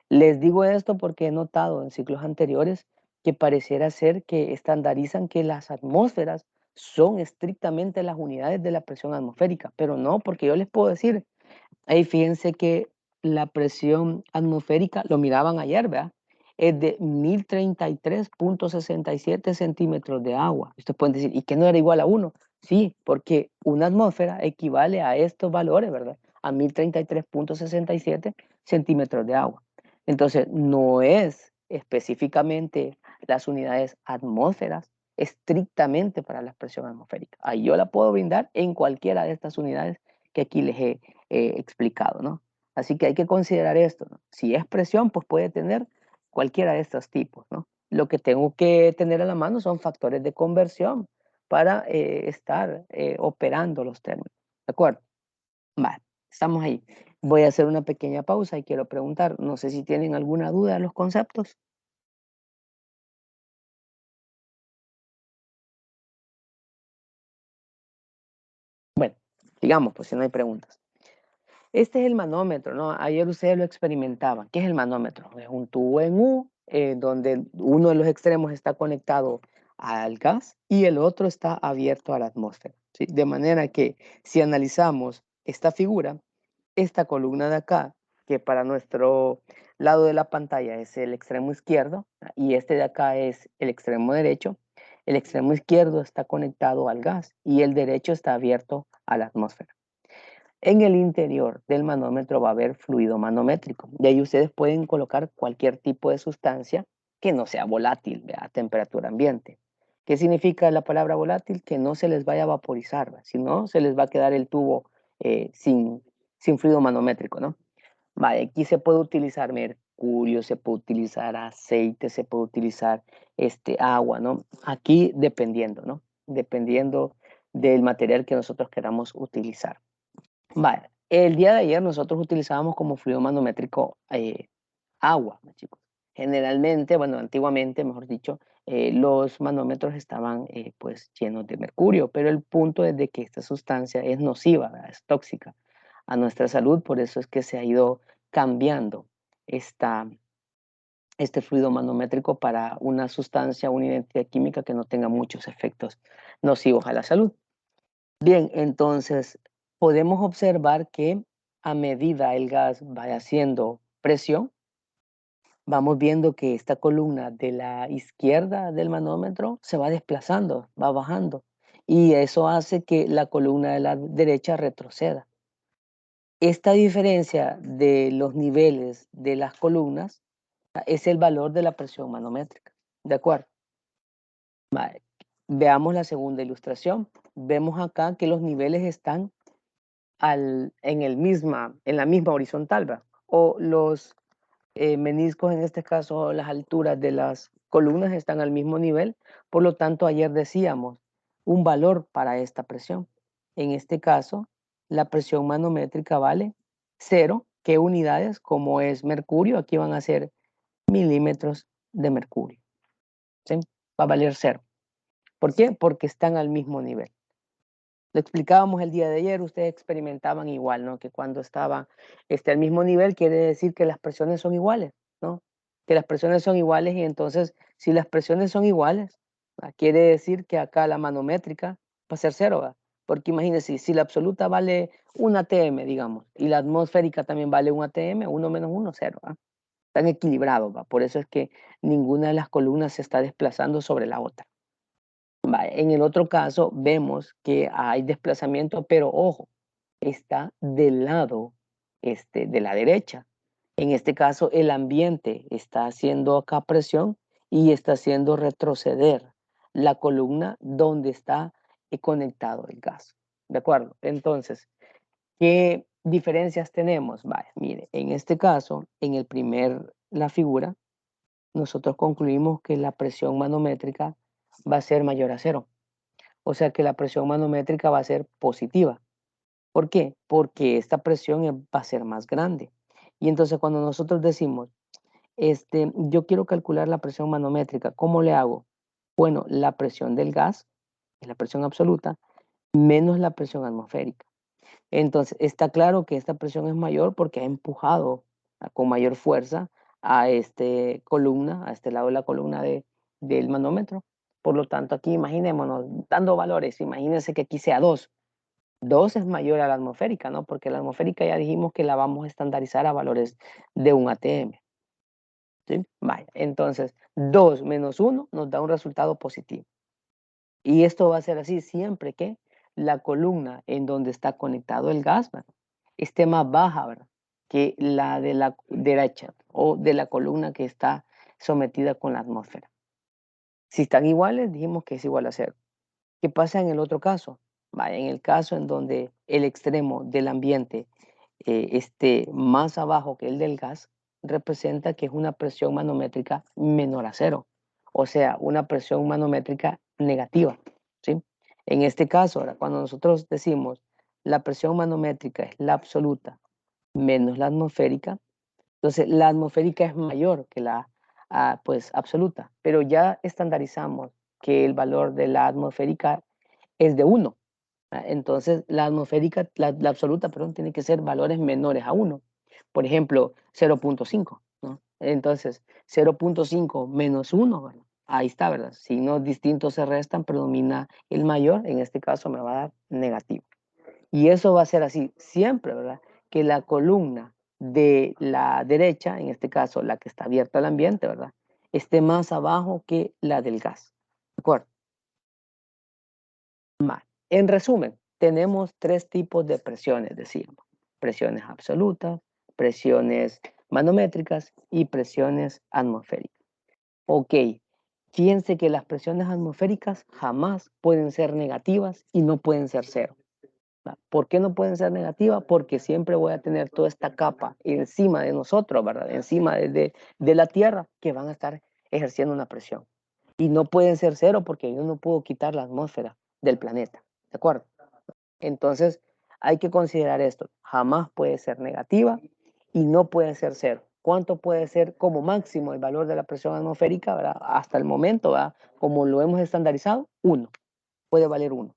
Les digo esto porque he notado en ciclos anteriores que pareciera ser que estandarizan que las atmósferas son estrictamente las unidades de la presión atmosférica, pero no, porque yo les puedo decir, ahí fíjense que la presión atmosférica, lo miraban ayer, ¿verdad? Es de 1033.67 centímetros de agua. Ustedes pueden decir, ¿y qué no era igual a 1? Sí, porque una atmósfera equivale a estos valores, ¿verdad? A 1033.67 centímetros de agua. Entonces, no es específicamente las unidades atmósferas estrictamente para la presión atmosférica. Ahí yo la puedo brindar en cualquiera de estas unidades que aquí les he explicado, ¿no? Así que hay que considerar esto, ¿no? Si es presión, pues puede tener cualquiera de estos tipos, ¿no? Lo que tengo que tener a la mano son factores de conversión para estar operando los términos, ¿de acuerdo? Vale, estamos ahí. Voy a hacer una pequeña pausa y quiero preguntar, no sé si tienen alguna duda de los conceptos. Bueno, digamos, pues si no hay preguntas. Este es el manómetro, ¿no? Ayer ustedes lo experimentaban. ¿Qué es el manómetro? Es un tubo en U, donde uno de los extremos está conectado al gas y el otro está abierto a la atmósfera, ¿sí? De manera que si analizamos esta figura, esta columna de acá, que para nuestro lado de la pantalla es el extremo izquierdo, y este de acá es el extremo derecho, el extremo izquierdo está conectado al gas y el derecho está abierto a la atmósfera. En el interior del manómetro va a haber fluido manométrico. De ahí ustedes pueden colocar cualquier tipo de sustancia que no sea volátil a temperatura ambiente. ¿Qué significa la palabra volátil? Que no se les vaya a vaporizar, si no se les va a quedar el tubo sin fluido manométrico, ¿no? Vale, aquí se puede utilizar mercurio, se puede utilizar aceite, se puede utilizar agua, ¿no? Aquí dependiendo, ¿no? Dependiendo del material que nosotros queramos utilizar. Vale, el día de ayer nosotros utilizábamos como fluido manométrico agua, chicos. Generalmente, bueno, antiguamente, mejor dicho, los manómetros estaban pues llenos de mercurio, pero el punto es de que esta sustancia es nociva, ¿verdad? Es tóxica a nuestra salud, por eso es que se ha ido cambiando este fluido manométrico para una sustancia, una identidad química que no tenga muchos efectos nocivos a la salud. Bien, entonces podemos observar que a medida el gas vaya haciendo presión, vamos viendo que esta columna de la izquierda del manómetro se va desplazando, va bajando, y eso hace que la columna de la derecha retroceda. Esta diferencia de los niveles de las columnas es el valor de la presión manométrica, ¿de acuerdo? Vale. Veamos la segunda ilustración. Vemos acá que los niveles están en la misma horizontal, ¿verdad? O los meniscos, en este caso, las alturas de las columnas están al mismo nivel. Por lo tanto, ayer decíamos un valor para esta presión. En este caso, la presión manométrica vale 0. ¿Qué unidades? Como es mercurio, aquí van a ser milímetros de mercurio, ¿sí? Va a valer 0. ¿Por qué? Porque están al mismo nivel. Lo explicábamos el día de ayer, ustedes experimentaban igual, ¿no? Que cuando estaba al mismo nivel quiere decir que las presiones son iguales, ¿no? Que las presiones son iguales y entonces si las presiones son iguales, quiere decir que acá la manométrica va a ser 0, ¿verdad? Porque imagínense, si la absoluta vale 1 atm, digamos, y la atmosférica también vale 1 atm, 1 menos 1, 0, ¿verdad? Están equilibrados, ¿va? Por eso es que ninguna de las columnas se está desplazando sobre la otra. ¿Va? En el otro caso vemos que hay desplazamiento, pero ojo, está del lado de la derecha. En este caso, el ambiente está haciendo acá presión y está haciendo retroceder la columna donde está conectado el gas. ¿De acuerdo? Entonces, ¿qué diferencias tenemos? Vale, mire, en este caso, la figura, nosotros concluimos que la presión manométrica va a ser mayor a 0. O sea que la presión manométrica va a ser positiva. ¿Por qué? Porque esta presión va a ser más grande. Y entonces cuando nosotros decimos, yo quiero calcular la presión manométrica, ¿cómo le hago? Bueno, la presión del gas, la presión absoluta, menos la presión atmosférica. Entonces, está claro que esta presión es mayor porque ha empujado con mayor fuerza a columna, a este lado de la columna del manómetro. Por lo tanto, aquí imaginémonos, dando valores, imagínense que aquí sea 2. 2 es mayor a la atmosférica, ¿no? Porque la atmosférica ya dijimos que la vamos a estandarizar a valores de un ATM. ¿Sí? Vaya, entonces 2 menos 1 nos da un resultado positivo. Y esto va a ser así siempre que la columna en donde está conectado el gas, ¿verdad?, esté más baja, ¿verdad?, que la de la derecha o de la columna que está sometida con la atmósfera. Si están iguales, dijimos que es igual a 0. ¿Qué pasa en el otro caso? Vaya, en el caso en donde el extremo del ambiente esté más abajo que el del gas, representa que es una presión manométrica menor a 0, o sea, una presión manométrica negativa, ¿sí? En este caso, ahora, cuando nosotros decimos la presión manométrica es la absoluta menos la atmosférica, entonces la atmosférica es mayor que la pues absoluta, pero ya estandarizamos que el valor de la atmosférica es de 1. Entonces, la atmosférica, la absoluta, perdón, tiene que ser valores menores a 1. Por ejemplo, 0.5, ¿no? Entonces, 0.5 menos 1, bueno, ahí está, ¿verdad? Signos distintos se restan, predomina el mayor, en este caso me va a dar negativo. Y eso va a ser así siempre, ¿verdad? Que la columna de la derecha, en este caso la que está abierta al ambiente, ¿verdad?, esté más abajo que la del gas. ¿De acuerdo? Mal. En resumen, tenemos 3 tipos de presiones, decimos: presiones absolutas, presiones manométricas y presiones atmosféricas. Ok, fíjense que las presiones atmosféricas jamás pueden ser negativas y no pueden ser 0. ¿Por qué no pueden ser negativas? Porque siempre voy a tener toda esta capa encima de nosotros, ¿verdad?, encima de la Tierra, que van a estar ejerciendo una presión. Y no pueden ser 0 porque yo no puedo quitar la atmósfera del planeta. ¿De acuerdo? Entonces, hay que considerar esto. Jamás puede ser negativa y no puede ser 0. ¿Cuánto puede ser como máximo el valor de la presión atmosférica, ¿verdad?, hasta el momento, ¿verdad?, como lo hemos estandarizado? 1. Puede valer 1.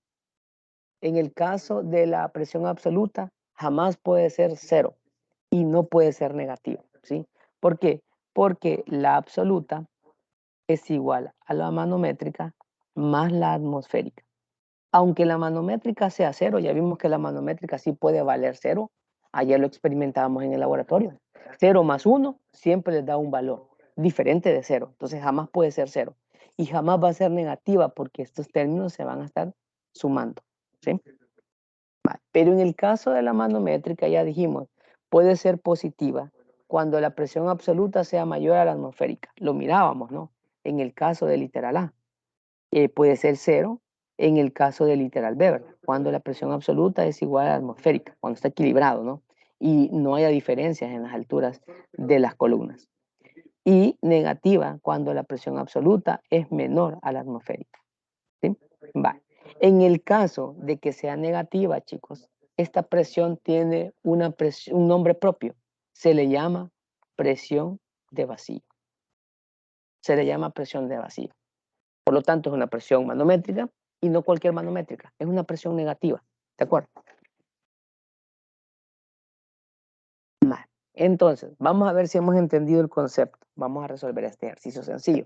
En el caso de la presión absoluta, jamás puede ser 0 y no puede ser negativo, ¿sí? ¿Por qué? Porque la absoluta es igual a la manométrica más la atmosférica. Aunque la manométrica sea 0, ya vimos que la manométrica sí puede valer 0. Ayer lo experimentábamos en el laboratorio. 0 más 1 siempre les da un valor diferente de 0. Entonces jamás puede ser 0. Y jamás va a ser negativa porque estos términos se van a estar sumando, ¿sí? Pero en el caso de la manométrica, ya dijimos, puede ser positiva cuando la presión absoluta sea mayor a la atmosférica. Lo mirábamos, ¿no? En el caso del literal A. Puede ser 0 en el caso del literal B, ¿verdad?, cuando la presión absoluta es igual a la atmosférica, cuando está equilibrado, ¿no? Y no haya diferencias en las alturas de las columnas. Y negativa cuando la presión absoluta es menor a la atmosférica, ¿sí? Vale. En el caso de que sea negativa, chicos, esta presión tiene un nombre propio. Se le llama presión de vacío. Se le llama presión de vacío. Por lo tanto, es una presión manométrica y no cualquier manométrica. Es una presión negativa. ¿De acuerdo? Mal. Entonces, vamos a ver si hemos entendido el concepto. Vamos a resolver este ejercicio sencillo.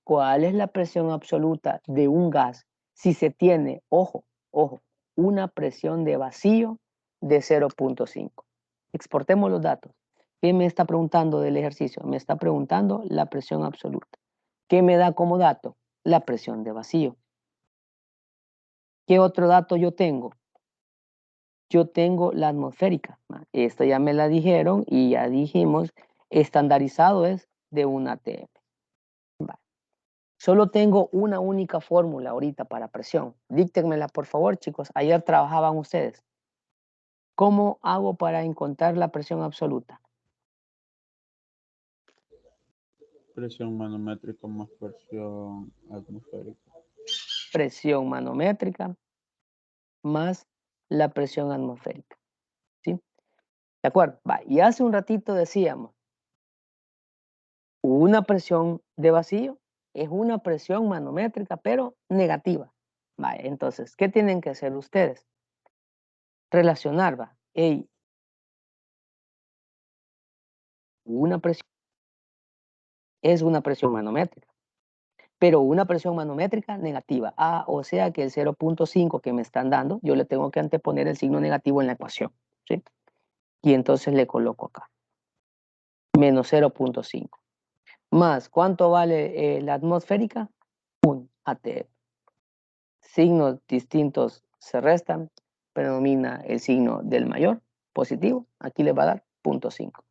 ¿Cuál es la presión absoluta de un gas si se tiene, ojo, una presión de vacío de 0.5? Exportemos los datos. ¿Qué me está preguntando del ejercicio? Me está preguntando la presión absoluta. ¿Qué me da como dato? La presión de vacío. ¿Qué otro dato yo tengo? Yo tengo la atmosférica. Esta ya me la dijeron y ya dijimos, estandarizado es de 1 atm. Solo tengo una única fórmula ahorita para presión. Díctenmela, por favor, chicos. Ayer trabajaban ustedes. ¿Cómo hago para encontrar la presión absoluta? Presión manométrica más presión atmosférica. Presión manométrica más la presión atmosférica. ¿Sí? ¿De acuerdo? Va. Y hace un ratito decíamos, una presión de vacío es una presión manométrica, pero negativa. Vale, entonces, ¿qué tienen que hacer ustedes? Relacionar, va. Hey, una presión es una presión manométrica, pero una presión manométrica negativa. O sea que el 0.5 que me están dando, yo le tengo que anteponer el signo negativo en la ecuación. ¿Sí? Y entonces le coloco acá. Menos 0.5. Más, ¿cuánto vale la atmosférica? 1 atm. Signos distintos se restan, predomina el signo del mayor, positivo. Aquí le va a dar 0.5.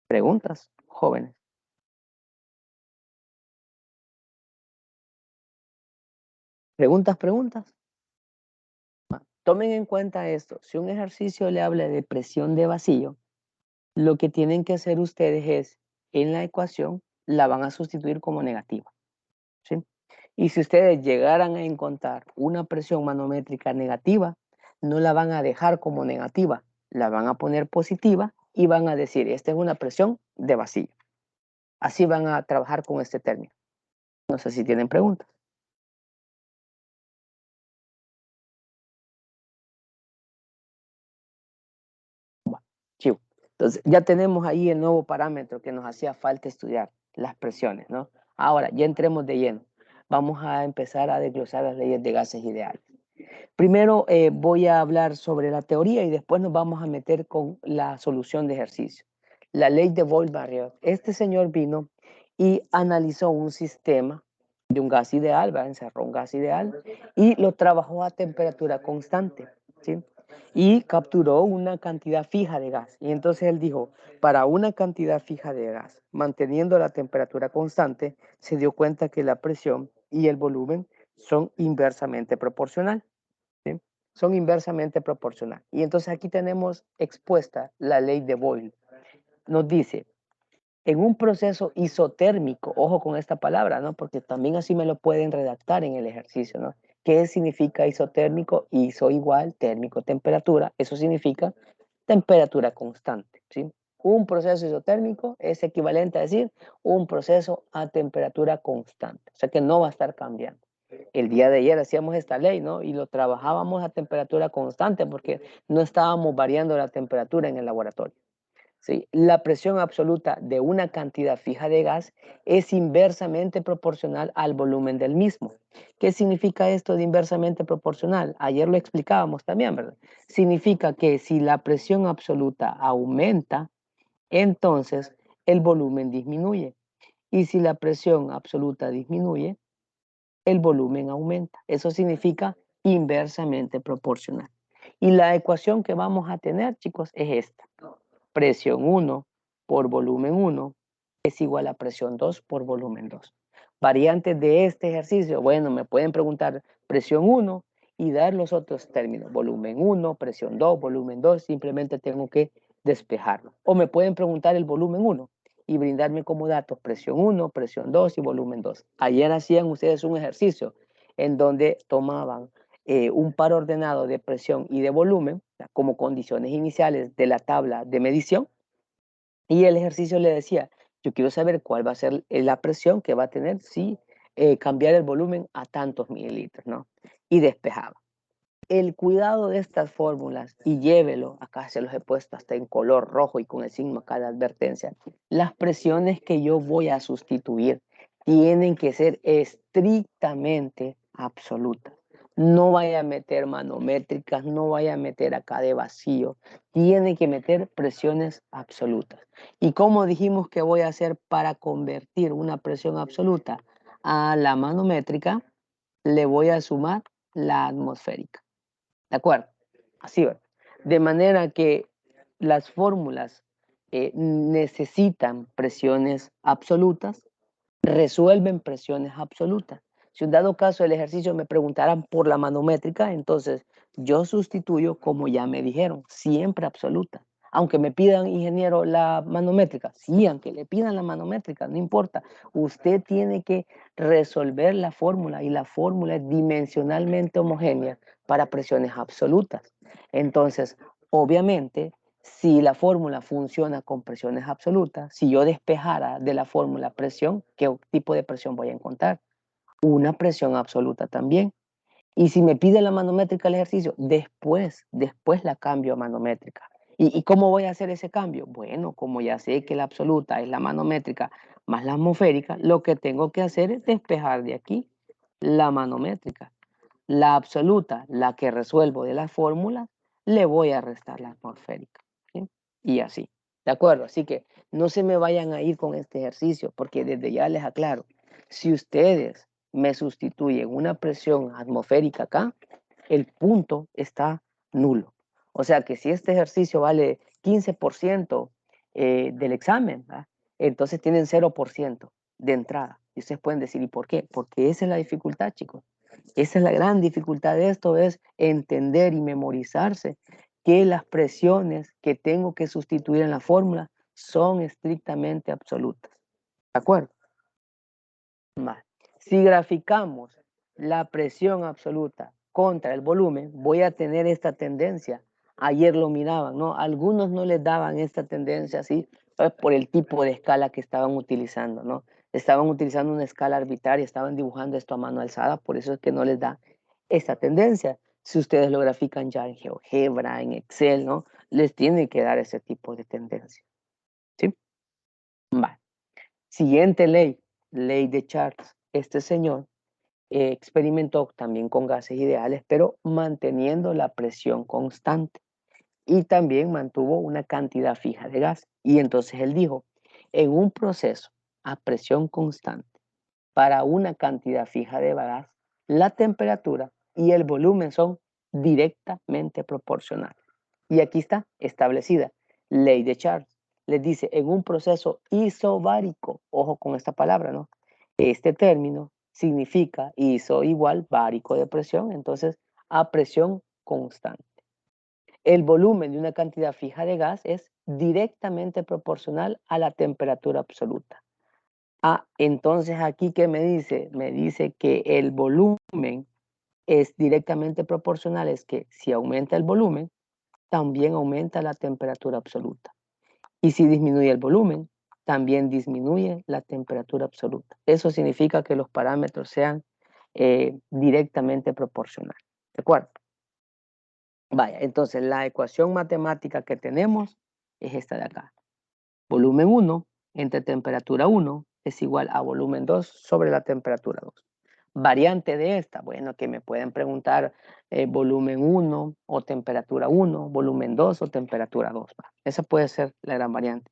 ¿Preguntas, jóvenes? ¿Preguntas? Tomen en cuenta esto. Si un ejercicio le habla de presión de vacío, lo que tienen que hacer ustedes es, en la ecuación, la van a sustituir como negativa. ¿Sí? Y si ustedes llegaran a encontrar una presión manométrica negativa, no la van a dejar como negativa, la van a poner positiva y van a decir, esta es una presión de vacío. Así van a trabajar con este término. No sé si tienen preguntas. Chivo. Entonces, ya tenemos ahí el nuevo parámetro que nos hacía falta estudiar, las presiones, ¿no? Ahora, ya entremos de lleno. Vamos a empezar a desglosar las leyes de gases ideales. Primero voy a hablar sobre la teoría y después nos vamos a meter con la solución de ejercicio. La ley de Boyle-Barriot. Este señor vino y analizó un sistema de un gas ideal, encerró un gas ideal y lo trabajó a temperatura constante, ¿sí? Y capturó una cantidad fija de gas. Y entonces él dijo, para una cantidad fija de gas, manteniendo la temperatura constante, se dio cuenta que la presión y el volumen son inversamente proporcional. ¿Sí? Son inversamente proporcional. Y entonces aquí tenemos expuesta la ley de Boyle. Nos dice, en un proceso isotérmico, ojo con esta palabra, ¿no? Porque también así me lo pueden redactar en el ejercicio, ¿no? ¿Qué significa isotérmico? Iso igual, térmico, temperatura. Eso significa temperatura constante, ¿sí? Un proceso isotérmico es equivalente a decir un proceso a temperatura constante. O sea que no va a estar cambiando. El día de ayer hacíamos esta ley, ¿no? Y lo trabajábamos a temperatura constante porque no estábamos variando la temperatura en el laboratorio. ¿Sí? La presión absoluta de una cantidad fija de gas es inversamente proporcional al volumen del mismo. ¿Qué significa esto de inversamente proporcional? Ayer lo explicábamos también, ¿verdad? Significa que si la presión absoluta aumenta, entonces el volumen disminuye. Y si la presión absoluta disminuye, el volumen aumenta. Eso significa inversamente proporcional. Y la ecuación que vamos a tener, chicos, es esta. Presión 1 por volumen 1 es igual a presión 2 por volumen 2. Variantes de este ejercicio, bueno, me pueden preguntar presión 1 y dar los otros términos. Volumen 1, presión 2, volumen 2, simplemente tengo que despejarlo. O me pueden preguntar el volumen 1 y brindarme como datos presión 1, presión 2 y volumen 2. Ayer hacían ustedes un ejercicio en donde tomaban un par ordenado de presión y de volumen como condiciones iniciales de la tabla de medición y el ejercicio le decía, yo quiero saber cuál va a ser la presión que va a tener si cambiar el volumen a tantos mililitros, ¿no? Y despejaba. El cuidado de estas fórmulas, y llévelo, acá se los he puesto hasta en color rojo y con el signo acá de advertencia, las presiones que yo voy a sustituir tienen que ser estrictamente absolutas. No vaya a meter manométricas, no vaya a meter acá de vacío. Tiene que meter presiones absolutas. ¿Y cómo dijimos que voy a hacer para convertir una presión absoluta a la manométrica? Le voy a sumar la atmosférica. ¿De acuerdo? Así va. De manera que las fórmulas necesitan presiones absolutas, resuelven presiones absolutas. Si en dado caso el ejercicio me preguntaran por la manométrica, entonces yo sustituyo como ya me dijeron, siempre absoluta. Aunque me pidan, ingeniero, la manométrica, sí, aunque le pidan la manométrica, no importa. Usted tiene que resolver la fórmula y la fórmula es dimensionalmente homogénea para presiones absolutas. Entonces, obviamente, si la fórmula funciona con presiones absolutas, si yo despejara de la fórmula presión, ¿qué tipo de presión voy a encontrar? Una presión absoluta también. Y si me pide la manométrica el ejercicio, después la cambio a manométrica. ¿Y cómo voy a hacer ese cambio? Bueno, como ya sé que la absoluta es la manométrica más la atmosférica, lo que tengo que hacer es despejar de aquí la manométrica. La absoluta, la que resuelvo de la fórmula, le voy a restar la atmosférica. ¿Sí? Y así. ¿De acuerdo? Así que no se me vayan a ir con este ejercicio, porque desde ya les aclaro, si ustedes me sustituyen una presión atmosférica acá, el punto está nulo. O sea que si este ejercicio vale 15% del examen, ¿verdad? Entonces tienen 0% de entrada. Y ustedes pueden decir, ¿y por qué? Porque esa es la dificultad, chicos. Esa es la gran dificultad de esto, es entender y memorizarse que las presiones que tengo que sustituir en la fórmula son estrictamente absolutas. ¿De acuerdo? Mal. Si graficamos la presión absoluta contra el volumen, voy a tener esta tendencia. Ayer lo miraban, ¿no? Algunos no les daban esta tendencia así, pues, por el tipo de escala que estaban utilizando, ¿no? Estaban utilizando una escala arbitraria, estaban dibujando esto a mano alzada, por eso es que no les da esta tendencia. Si ustedes lo grafican ya en GeoGebra, en Excel, ¿no? Les tiene que dar ese tipo de tendencia, ¿sí? Vale. Siguiente ley, ley de Charles. Este señor experimentó también con gases ideales, pero manteniendo la presión constante y también mantuvo una cantidad fija de gas. Y entonces él dijo, en un proceso a presión constante para una cantidad fija de gas, la temperatura y el volumen son directamente proporcionales. Y aquí está establecida, ley de Charles. Les dice, en un proceso isobárico, ojo con esta palabra, ¿no? Este término significa iso igual bárico de presión, entonces a presión constante. El volumen de una cantidad fija de gas es directamente proporcional a la temperatura absoluta. Entonces aquí, ¿qué me dice? Me dice que el volumen es directamente proporcional, es que si aumenta el volumen, también aumenta la temperatura absoluta. Y si disminuye el volumen, también disminuye la temperatura absoluta. Eso significa que los parámetros sean directamente proporcionales. ¿De acuerdo? Vaya, entonces la ecuación matemática que tenemos es esta de acá. Volumen 1 entre temperatura 1 es igual a volumen 2 sobre la temperatura 2. Variante de esta, bueno, que me pueden preguntar volumen 1 o temperatura 1, volumen 2 o temperatura 2. Esa puede ser la gran variante.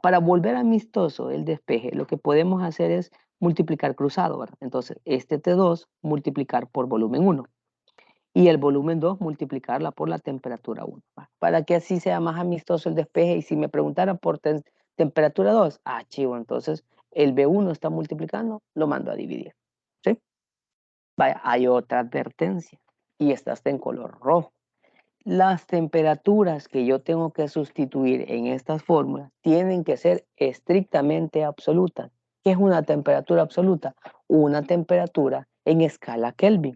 Para volver amistoso el despeje, lo que podemos hacer es multiplicar cruzado, ¿verdad? Entonces, este T2 multiplicar por volumen 1 y el volumen 2 multiplicarla por la temperatura 1. Para que así sea más amistoso el despeje y si me preguntaran por temperatura 2, chivo, entonces el B1 está multiplicando, lo mando a dividir. ¿Sí? Vaya, hay otra advertencia y esta está en color rojo. Las temperaturas que yo tengo que sustituir en estas fórmulas tienen que ser estrictamente absolutas. ¿Qué es una temperatura absoluta? Una temperatura en escala Kelvin.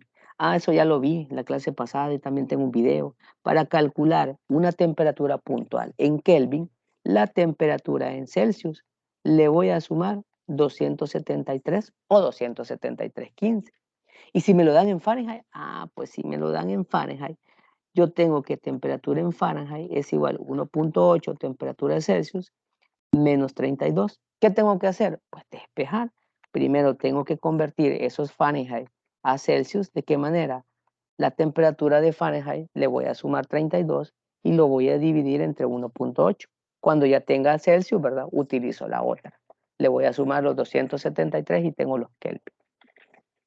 Eso ya lo vi en la clase pasada y también tengo un video. Para calcular una temperatura puntual en Kelvin, la temperatura en Celsius, le voy a sumar 273 o 273.15. Y si me lo dan en Fahrenheit, pues si me lo dan en Fahrenheit, yo tengo que temperatura en Fahrenheit es igual a 1.8 temperatura de Celsius menos 32. ¿Qué tengo que hacer? Pues despejar. Primero tengo que convertir esos Fahrenheit a Celsius. ¿De qué manera? la temperatura de Fahrenheit le voy a sumar 32 y lo voy a dividir entre 1.8. Cuando ya tenga Celsius, ¿verdad? Utilizo la otra. Le voy a sumar los 273 y tengo los Kelvin.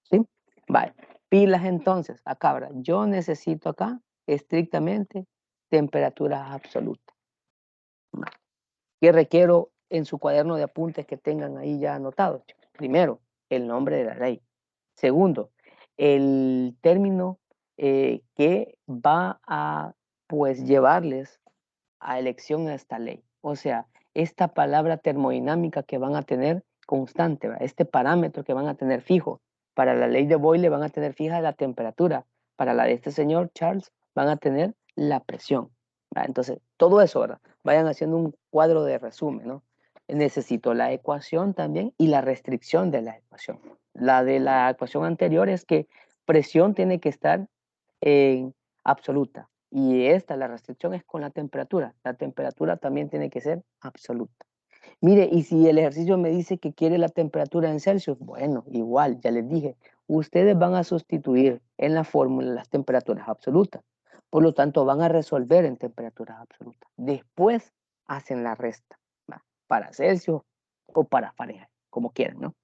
¿Sí? Vale. Pilas entonces, acá, ¿verdad? Yo necesito acá estrictamente temperatura absoluta. Vale. ¿Qué requiero en su cuaderno de apuntes que tengan ahí ya anotados? Primero, el nombre de la ley. Segundo, el término que va a pues llevarles a elección a esta ley. O sea, esta palabra termodinámica que van a tener constante, ¿verdad? Este parámetro que van a tener fijo. Para la ley de Boyle van a tener fija la temperatura. Para la de este señor Charles van a tener la presión. ¿Verdad? Entonces, todo eso, ¿verdad? Vayan haciendo un cuadro de resumen, ¿no? Necesito la ecuación también y la restricción de la ecuación. La de la ecuación anterior es que presión tiene que estar en absoluta. Y esta, la restricción es con la temperatura. La temperatura también tiene que ser absoluta. Mire, y si el ejercicio me dice que quiere la temperatura en Celsius, bueno, igual, ya les dije, ustedes van a sustituir en la fórmula las temperaturas absolutas. Por lo tanto, van a resolver en temperaturas absolutas. Después hacen la resta, ¿va? Para Celsius o para Fahrenheit, como quieran, ¿no?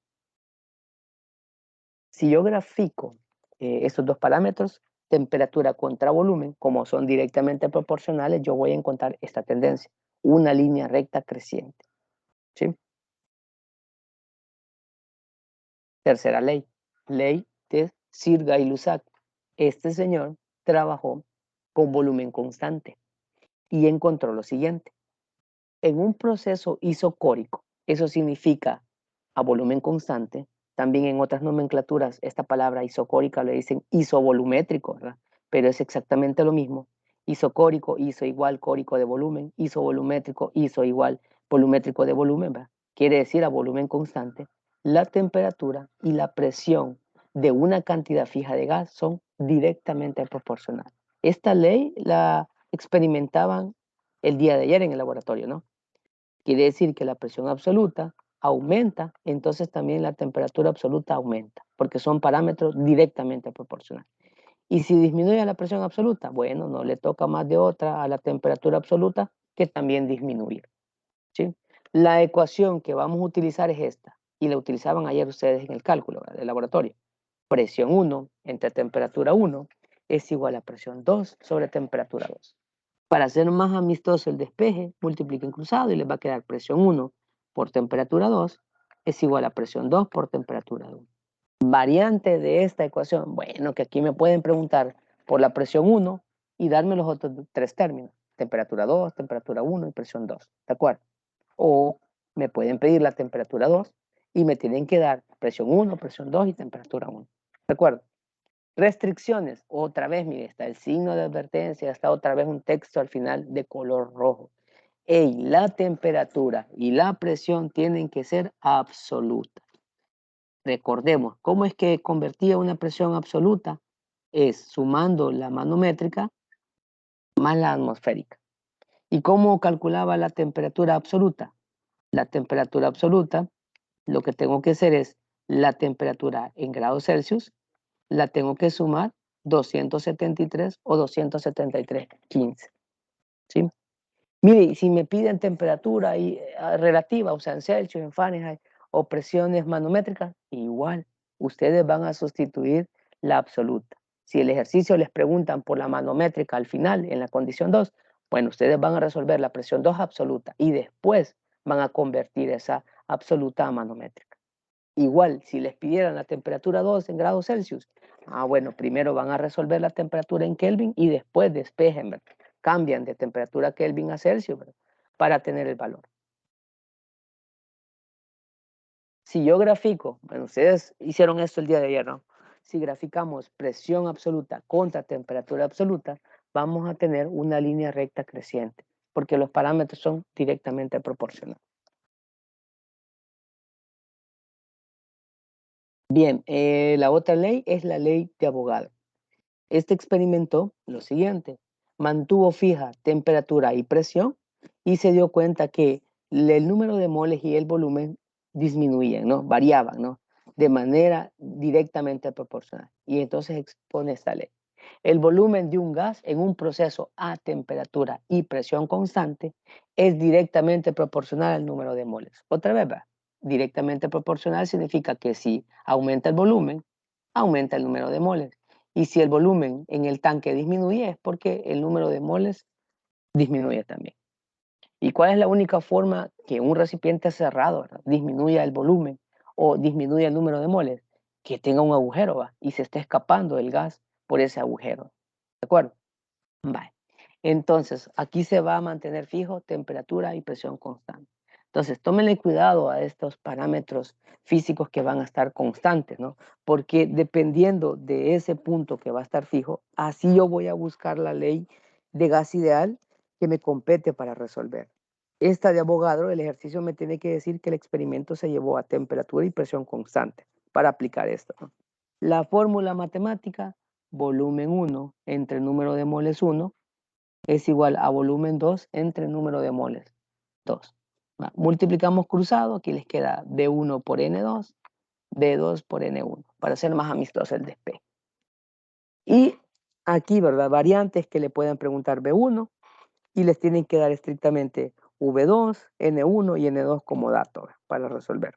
Si yo grafico estos dos parámetros, temperatura contra volumen, como son directamente proporcionales, yo voy a encontrar esta tendencia, una línea recta creciente. ¿Sí? Tercera ley, ley de Sir-Gay-Lussac. Este señor trabajó con volumen constante y encontró lo siguiente. En un proceso isocórico, eso significa a volumen constante, también en otras nomenclaturas esta palabra isocórica le dicen isovolumétrico, ¿verdad? Pero es exactamente lo mismo. Isocórico, iso igual córico de volumen, isovolumétrico, iso igual volumétrico de volumen, ¿verdad? Quiere decir a volumen constante, la temperatura y la presión de una cantidad fija de gas son directamente proporcionales. Esta ley la experimentaban el día de ayer en el laboratorio, ¿no? Quiere decir que la presión absoluta aumenta, entonces también la temperatura absoluta aumenta, porque son parámetros directamente proporcionales. Y si disminuye la presión absoluta, bueno, no le toca más de otra a la temperatura absoluta que también disminuir. ¿Sí? La ecuación que vamos a utilizar es esta, y la utilizaban ayer ustedes en el cálculo del laboratorio. Presión 1 entre temperatura 1 es igual a presión 2 sobre temperatura 2. Para hacer más amistoso el despeje, multipliquen cruzado y les va a quedar presión 1 por temperatura 2 es igual a presión 2 por temperatura 1. Variante de esta ecuación, bueno, que aquí me pueden preguntar por la presión 1 y darme los otros tres términos, temperatura 2, temperatura 1 y presión 2, ¿de acuerdo? O me pueden pedir la temperatura 2 y me tienen que dar presión 1, presión 2 y temperatura 1, ¿de acuerdo? Restricciones, otra vez, mire, está el signo de advertencia, está otra vez un texto al final de color rojo. Ey, la temperatura y la presión tienen que ser absolutas. Recordemos, ¿cómo es que convertía una presión absoluta? Es sumando la manométrica más la atmosférica. ¿Y cómo calculaba la temperatura absoluta? La temperatura absoluta, lo que tengo que hacer es la temperatura en grados Celsius, la tengo que sumar 273 o 273,15. ¿Sí? Mire, si me piden temperatura relativa, o sea, en Celsius, en Fahrenheit, o presiones manométricas, igual, ustedes van a sustituir la absoluta. Si el ejercicio les preguntan por la manométrica al final, en la condición 2, bueno, ustedes van a resolver la presión 2 absoluta y después van a convertir esa absoluta a manométrica. Igual, si les pidieran la temperatura 2 en grados Celsius, bueno, primero van a resolver la temperatura en Kelvin y después despejen, ¿verdad? Cambian de temperatura Kelvin a Celsius, ¿verdad? Para tener el valor. Si yo grafico, bueno, ustedes hicieron esto el día de ayer, ¿no? Si graficamos presión absoluta contra temperatura absoluta, vamos a tener una línea recta creciente, porque los parámetros son directamente proporcionales. Bien, la otra ley es la ley de Avogadro. Este experimentó lo siguiente, mantuvo fija temperatura y presión y se dio cuenta que el número de moles y el volumen disminuían, ¿no? Variaban, ¿no? De manera directamente proporcional. Y entonces expone esta ley. El volumen de un gas en un proceso a temperatura y presión constante es directamente proporcional al número de moles. Otra vez, ¿va? Directamente proporcional significa que si aumenta el volumen, aumenta el número de moles. Y si el volumen en el tanque disminuye, es porque el número de moles disminuye también. ¿Y cuál es la única forma que un recipiente cerrado, ¿verdad?, disminuya el volumen o disminuya el número de moles? Que tenga un agujero, ¿va?, y se esté escapando el gas por ese agujero. ¿De acuerdo? Vale. Entonces, aquí se va a mantener fijo temperatura y presión constante. Entonces, tómenle cuidado a estos parámetros físicos que van a estar constantes, ¿no? Porque dependiendo de ese punto que va a estar fijo, así yo voy a buscar la ley de gas ideal que me compete para resolver. Esta de Avogadro, el ejercicio me tiene que decir que el experimento se llevó a temperatura y presión constante para aplicar esto, ¿no? La fórmula matemática, volumen 1 entre número de moles 1 es igual a volumen 2 entre número de moles 2. Multiplicamos cruzado, aquí les queda B1 por N2, B2 por N1, para hacer más amistoso el despeje. Y aquí, ¿verdad?, variantes que le pueden preguntar B1 y les tienen que dar estrictamente V2, N1 y N2 como dato para resolver.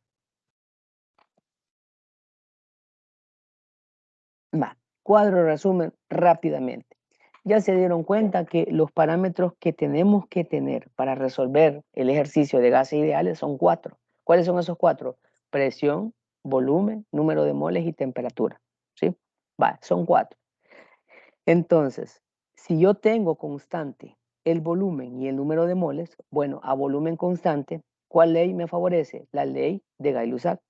Va, cuadro resumen rápidamente. Ya se dieron cuenta que los parámetros que tenemos que tener para resolver el ejercicio de gases ideales son 4. ¿Cuáles son esos 4? Presión, volumen, número de moles y temperatura. ¿Sí? Va, son 4. Entonces, si yo tengo constante el volumen y el número de moles, bueno, a volumen constante, ¿cuál ley me favorece? La ley de Gay-Lussac.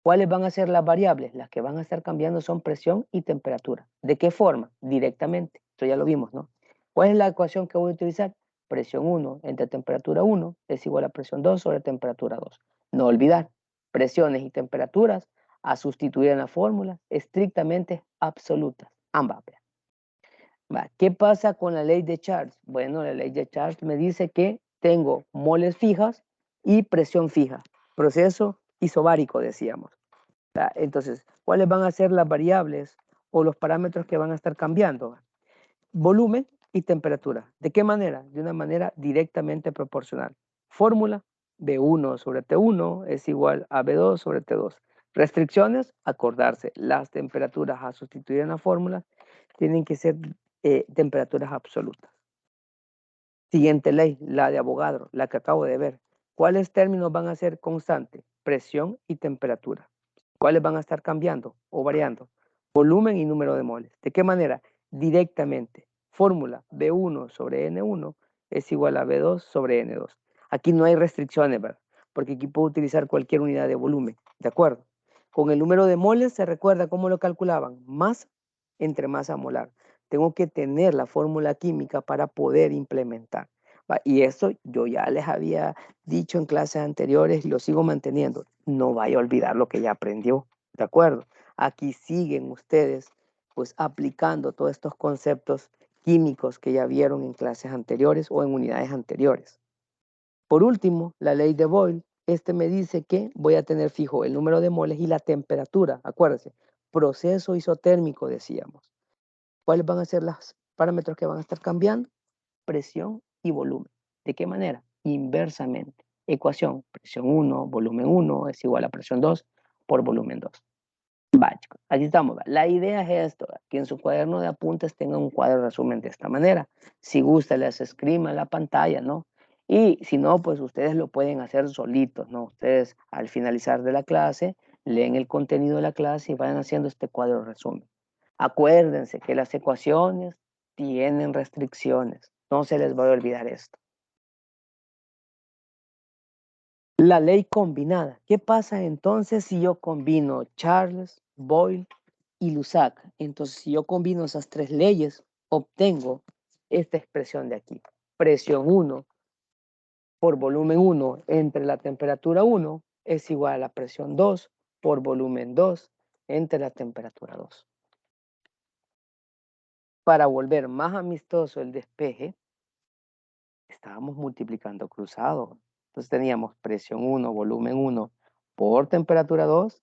¿Cuáles van a ser las variables? Las que van a estar cambiando son presión y temperatura. ¿De qué forma? Directamente. Esto ya lo vimos, ¿no? ¿Cuál es la ecuación que voy a utilizar? Presión 1 entre temperatura 1 es igual a presión 2 sobre temperatura 2. No olvidar, presiones y temperaturas a sustituir en la fórmula estrictamente absolutas. Ambas. ¿Qué pasa con la ley de Charles? Bueno, la ley de Charles me dice que tengo moles fijas y presión fija. Proceso isobárico, decíamos. Entonces, ¿cuáles van a ser las variables o los parámetros que van a estar cambiando? Volumen y temperatura. ¿De qué manera? De una manera directamente proporcional. Fórmula, B1 sobre T1 es igual a B2 sobre T2. Restricciones, acordarse. Las temperaturas a sustituir en la fórmula tienen que ser temperaturas absolutas. Siguiente ley, la de Avogadro, la que acabo de ver. ¿Cuáles términos van a ser constantes? Presión y temperatura. ¿Cuáles van a estar cambiando o variando? Volumen y número de moles. ¿De qué manera? Directamente. Fórmula B1 sobre N1 es igual a B2 sobre N2. Aquí no hay restricciones, ¿verdad? Porque aquí puedo utilizar cualquier unidad de volumen, ¿de acuerdo? Con el número de moles se recuerda cómo lo calculaban. Masa entre masa molar. Tengo que tener la fórmula química para poder implementar. Y eso yo ya les había dicho en clases anteriores y lo sigo manteniendo. No vaya a olvidar lo que ya aprendió, ¿de acuerdo? Aquí siguen ustedes pues aplicando todos estos conceptos químicos que ya vieron en clases anteriores o en unidades anteriores. Por último, la ley de Boyle, me dice que voy a tener fijo el número de moles y la temperatura, acuérdense, proceso isotérmico decíamos. ¿Cuáles van a ser los parámetros que van a estar cambiando? Presión y volumen. ¿De qué manera? Inversamente. Ecuación, presión 1, volumen 1 es igual a presión 2 por volumen 2. Va, chicos, aquí estamos. La idea es esto, que en su cuaderno de apuntes tengan un cuadro de resumen de esta manera. Si gusta, les escriba en la pantalla, ¿no? Y si no, pues ustedes lo pueden hacer solitos, ¿no? Ustedes al finalizar de la clase, leen el contenido de la clase y vayan haciendo este cuadro de resumen. Acuérdense que las ecuaciones tienen restricciones. No se les va a olvidar esto. La ley combinada. ¿Qué pasa entonces si yo combino Charles, Boyle y Lussac? Entonces, si yo combino esas tres leyes, obtengo esta expresión de aquí. Presión 1 por volumen 1 entre la temperatura 1 es igual a la presión 2 por volumen 2 entre la temperatura 2. Para volver más amistoso el despeje, estábamos multiplicando cruzado. Entonces teníamos presión 1, volumen 1 por temperatura 2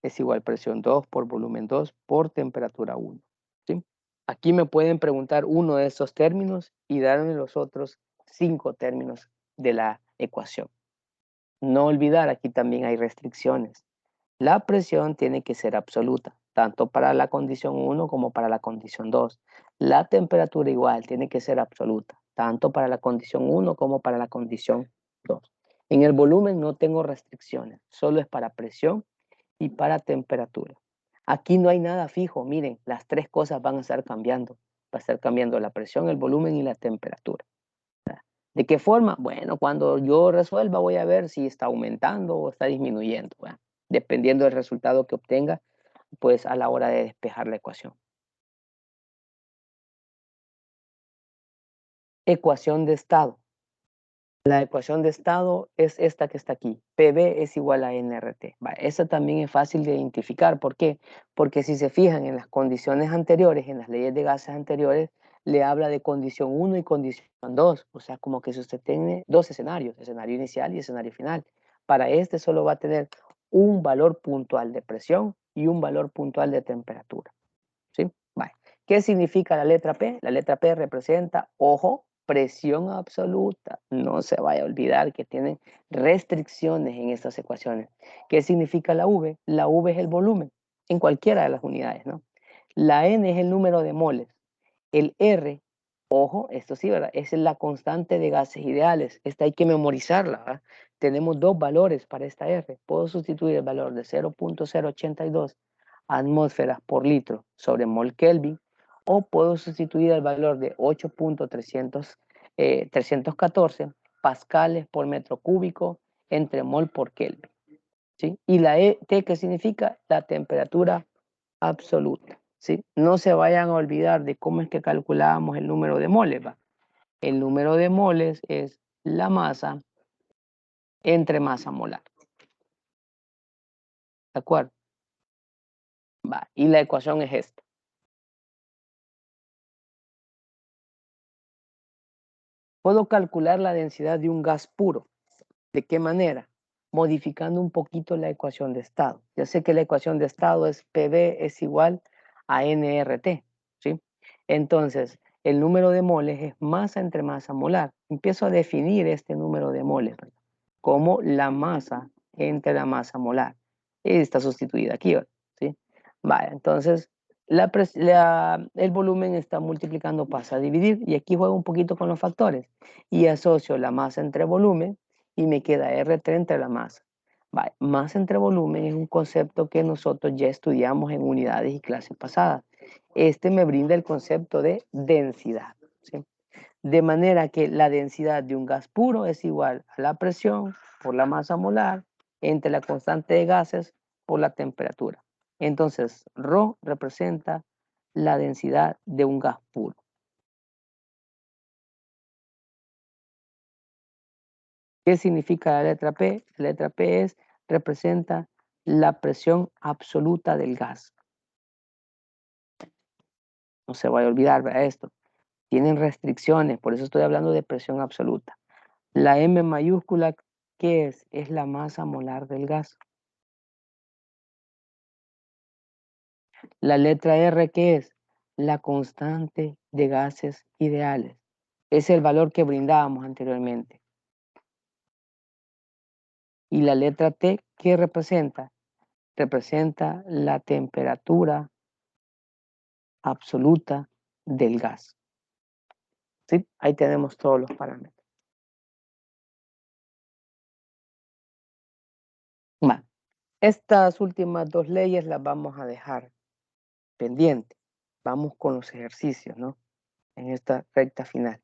es igual a presión 2 por volumen 2 por temperatura 1. ¿Sí? Aquí me pueden preguntar uno de esos términos y darme los otros 5 términos de la ecuación. No olvidar, aquí también hay restricciones. La presión tiene que ser absoluta, tanto para la condición 1 como para la condición 2. La temperatura igual tiene que ser absoluta, tanto para la condición 1 como para la condición 2. En el volumen no tengo restricciones, solo es para presión y para temperatura. Aquí no hay nada fijo, miren, las tres cosas van a estar cambiando. Va a estar cambiando la presión, el volumen y la temperatura. ¿De qué forma? Bueno, cuando yo resuelva voy a ver si está aumentando o está disminuyendo. Bueno, dependiendo del resultado que obtenga, pues a la hora de despejar la ecuación. Ecuación de estado. La ecuación de estado es esta que está aquí. PV es igual a nRT. Esa también es fácil de identificar. ¿Por qué? Porque si se fijan en las condiciones anteriores, en las leyes de gases anteriores, le habla de condición 1 y condición 2. O sea, como que si usted tiene dos escenarios, escenario inicial y escenario final. Para este solo va a tener un valor puntual de presión y un valor puntual de temperatura. ¿Sí? Vale. ¿Qué significa la letra P? La letra P representa, ojo, presión absoluta. No se vaya a olvidar que tienen restricciones en estas ecuaciones. ¿Qué significa la V? La V es el volumen en cualquiera de las unidades, ¿no? La N es el número de moles. El R, ojo, esto sí, ¿verdad? Es la constante de gases ideales. Esta hay que memorizarla, ¿verdad? Tenemos dos valores para esta R. Puedo sustituir el valor de 0.082 atmósferas por litro sobre mol Kelvin, o puedo sustituir el valor de 8.314 pascales por metro cúbico entre mol por Kelvin. ¿Sí? Y la T, ¿qué significa? La temperatura absoluta. ¿Sí? No se vayan a olvidar de cómo es que calculábamos el número de moles. ¿Va? El número de moles es la masa entre masa molar. ¿De acuerdo? Va. Y la ecuación es esta. Puedo calcular la densidad de un gas puro. ¿De qué manera? Modificando un poquito la ecuación de estado. Ya sé que la ecuación de estado es PV es igual a nRT, ¿sí? Entonces, el número de moles es masa entre masa molar. Empiezo a definir este número de moles como la masa entre la masa molar. Está sustituida aquí, ¿sí? Vale, entonces el volumen está multiplicando, pasa a dividir, y aquí juego un poquito con los factores y asocio la masa entre volumen y me queda R3 entre la masa. Vale, masa entre volumen es un concepto que nosotros ya estudiamos en unidades y clases pasadas. Este me brinda el concepto de densidad, ¿sí? De manera que la densidad de un gas puro es igual a la presión por la masa molar entre la constante de gases por la temperatura. Entonces, ρ representa la densidad de un gas puro. ¿Qué significa la letra P? La letra P representa la presión absoluta del gas. No se vaya a olvidar, ¿verdad? Esto. Tienen restricciones, por eso estoy hablando de presión absoluta. La M mayúscula, ¿qué es? Es la masa molar del gas. La letra R, ¿qué es? La constante de gases ideales. Es el valor que brindábamos anteriormente. Y la letra T, ¿qué representa? Representa la temperatura absoluta del gas. ¿Sí? Ahí tenemos todos los parámetros. Bueno, estas últimas dos leyes las vamos a dejar pendientes. Vamos con los ejercicios, ¿no? En esta recta final.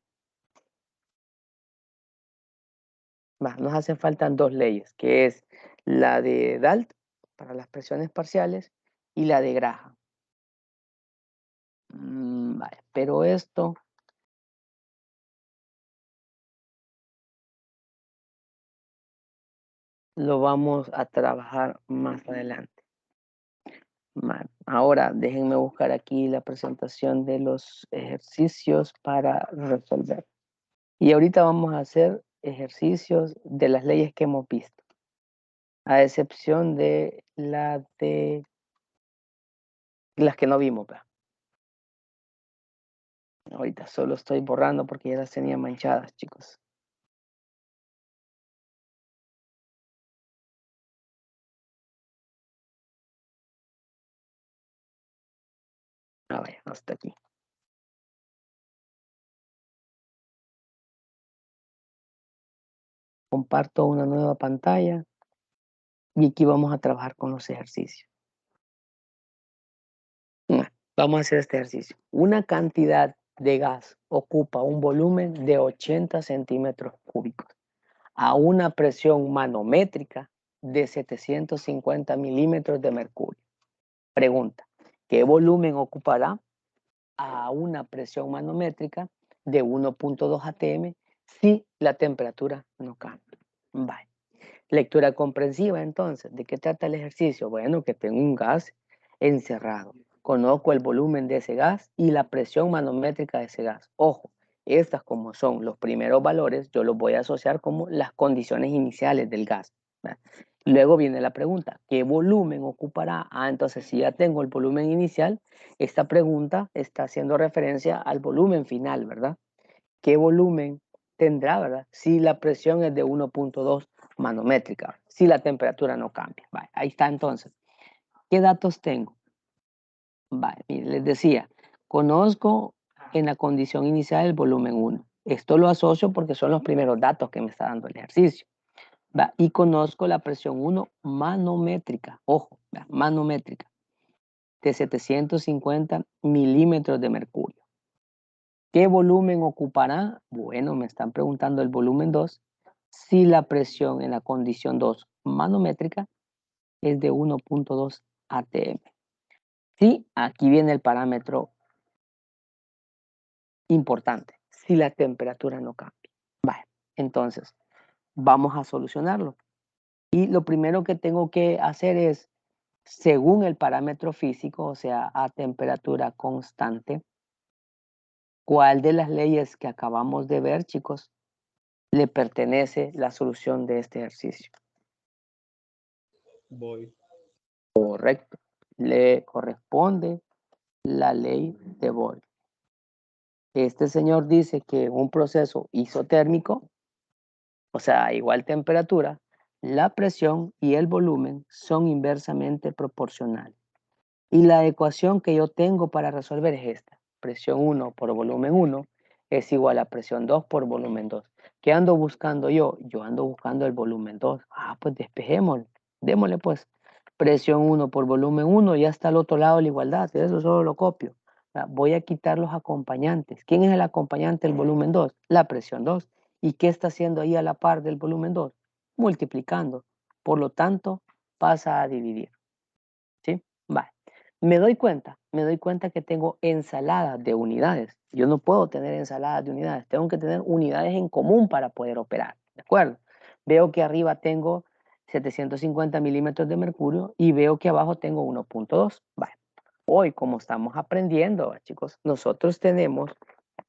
Nos hacen falta dos leyes, que es la de Dalton para las presiones parciales y la de Graham. Vale, pero esto lo vamos a trabajar más adelante. Vale, ahora déjenme buscar aquí la presentación de los ejercicios para resolver. Y ahorita vamos a hacer ejercicios de las leyes que hemos visto, a excepción de las que no vimos. Ahorita solo estoy borrando porque ya las tenía manchadas, chicos. A ver, hasta aquí. Comparto una nueva pantalla y aquí vamos a trabajar con los ejercicios. Vamos a hacer este ejercicio. Una cantidad de gas ocupa un volumen de 80 centímetros cúbicos a una presión manométrica de 750 milímetros de mercurio. Pregunta, ¿qué volumen ocupará a una presión manométrica de 1.2 atm si la temperatura no cambia? Vale. Lectura comprensiva, entonces. ¿De qué trata el ejercicio? Bueno, que tengo un gas encerrado. Conozco el volumen de ese gas y la presión manométrica de ese gas. Ojo, estas como son los primeros valores, yo los voy a asociar como las condiciones iniciales del gas, ¿verdad? Luego viene la pregunta, ¿qué volumen ocupará? Entonces si ya tengo el volumen inicial, esta pregunta está haciendo referencia al volumen final, ¿verdad? ¿Qué volumen tendrá, verdad? Si la presión es de 1.2 manométrica, si la temperatura no cambia. Vale, ahí está entonces. ¿Qué datos tengo? Vale, mire, les decía, conozco en la condición inicial el volumen 1. Esto lo asocio porque son los primeros datos que me está dando el ejercicio. ¿Va? Y conozco la presión 1 manométrica, ojo, ¿va? Manométrica, de 750 milímetros de mercurio. ¿Qué volumen ocupará? Bueno, me están preguntando el volumen 2 si la presión en la condición 2 manométrica es de 1.2 atm. Sí, aquí viene el parámetro importante, si la temperatura no cambia. Vale, entonces vamos a solucionarlo. Y lo primero que tengo que hacer es, según el parámetro físico, o sea, a temperatura constante, ¿cuál de las leyes que acabamos de ver, chicos, le pertenece la solución de este ejercicio? Voy. Correcto. Le corresponde la ley de Boyle. Este señor dice que un proceso isotérmico, o sea, a igual temperatura, la presión y el volumen son inversamente proporcionales. Y la ecuación que yo tengo para resolver es esta. Presión 1 por volumen 1 es igual a presión 2 por volumen 2. ¿Qué ando buscando yo? Yo ando buscando el volumen 2. Pues despejémoslo. Démosle pues. Presión 1 por volumen 1, ya está al otro lado la igualdad. Eso solo lo copio. Voy a quitar los acompañantes. ¿Quién es el acompañante del volumen 2? La presión 2. ¿Y qué está haciendo ahí a la par del volumen 2? Multiplicando. Por lo tanto, pasa a dividir. ¿Sí? Vale. Me doy cuenta que tengo ensaladas de unidades. Yo no puedo tener ensaladas de unidades, tengo que tener unidades en común para poder operar, ¿de acuerdo? Veo que arriba tengo 750 milímetros de mercurio y veo que abajo tengo 1.2. Vale. Hoy, como estamos aprendiendo, chicos, nosotros tenemos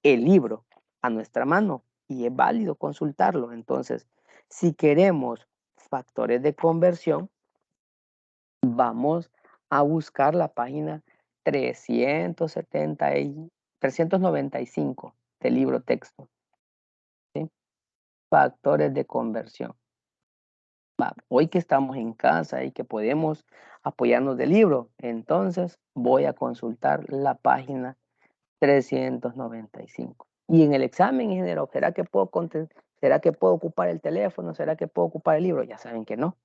el libro a nuestra mano y es válido consultarlo. Entonces, si queremos factores de conversión, vamos a buscar la página 395 del libro texto. ¿Sí? Factores de conversión. Hoy que estamos en casa y que podemos apoyarnos del libro, entonces voy a consultar la página 395. Y en el examen, ingeniero, ¿será que puedo ocupar el teléfono? ¿Será que puedo ocupar el libro? Ya saben que no.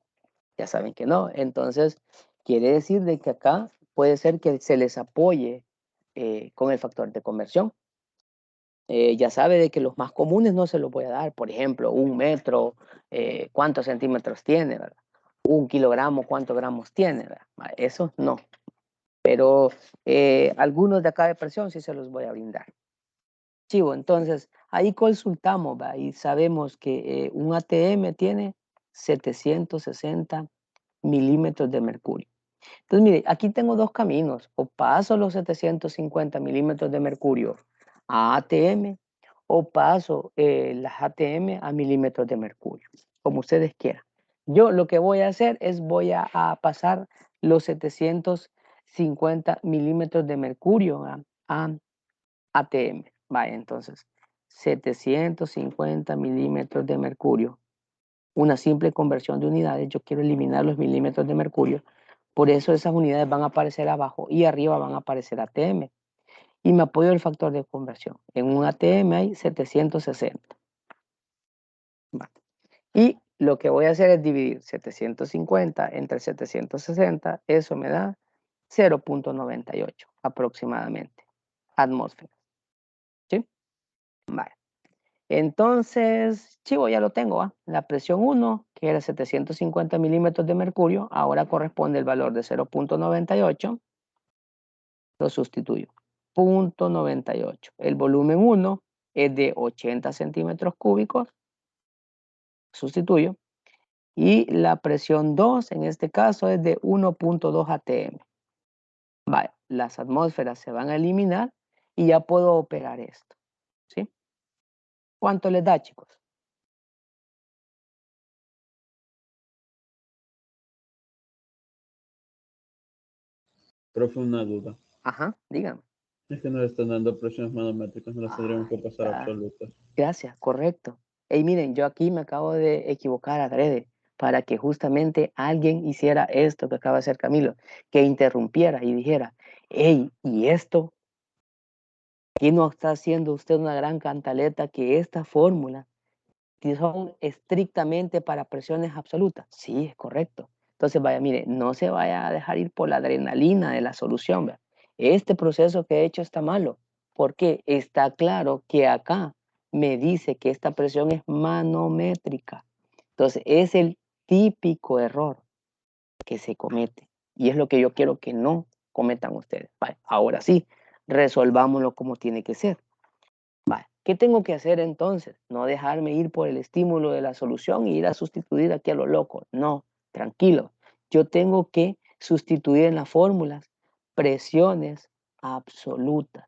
Ya saben que no. Entonces, quiere decir de que acá puede ser que se les apoye con el factor de conversión. Ya sabe de que los más comunes no se los voy a dar. Por ejemplo, 1 metro, ¿cuántos centímetros tiene? ¿Verdad? 1 kilogramo, ¿cuántos gramos tiene? ¿Verdad? Eso no. Pero algunos de acá de presión sí se los voy a brindar. Chivo, entonces ahí consultamos, ¿verdad? Y sabemos que un ATM tiene 760 milímetros de mercurio. Entonces, mire, aquí tengo dos caminos. O paso los 750 milímetros de mercurio a ATM o paso las ATM a milímetros de mercurio, como ustedes quieran. Yo lo que voy a hacer es voy a pasar los 750 milímetros de mercurio a ATM. Vaya, entonces, 750 milímetros de mercurio. Una simple conversión de unidades. Yo quiero eliminar los milímetros de mercurio. Por eso esas unidades van a aparecer abajo y arriba van a aparecer ATM. Y me apoyo el factor de conversión. En un ATM hay 760. Vale. Y lo que voy a hacer es dividir 750 entre 760. Eso me da 0.98 aproximadamente atmósferas. ¿Sí? Vale. Entonces, chivo, ya lo tengo. ¿Va? La presión 1, que era 750 milímetros de mercurio, ahora corresponde el valor de 0.98. Lo sustituyo. 0.98. El volumen 1 es de 80 centímetros cúbicos. Sustituyo. Y la presión 2, en este caso, es de 1.2 atm. Vale, las atmósferas se van a eliminar y ya puedo operar esto. ¿Sí? ¿Cuánto les da, chicos? Profe, una duda. Ajá, díganme. Es que nos están dando presiones manométricas, no las tendríamos que pasar absolutas. Gracias, correcto. Hey, miren, yo aquí me acabo de equivocar adrede para que justamente alguien hiciera esto que acaba de hacer Camilo, que interrumpiera y dijera, hey, ¿y esto? ¿Qué no está haciendo usted una gran cantaleta que esta fórmula son estrictamente para presiones absolutas? Sí, es correcto. Entonces, vaya, mire, no se vaya a dejar ir por la adrenalina de la solución. ¿Verdad? Este proceso que he hecho está malo, porque está claro que acá me dice que esta presión es manométrica. Entonces, es el típico error que se comete. Y es lo que yo quiero que no cometan ustedes. Vale, ahora sí, resolvámoslo como tiene que ser. Vale, ¿qué tengo que hacer entonces? No dejarme ir por el estímulo de la solución y ir a sustituir aquí a lo loco. No, tranquilo. Yo tengo que sustituir en las fórmulas presiones absolutas.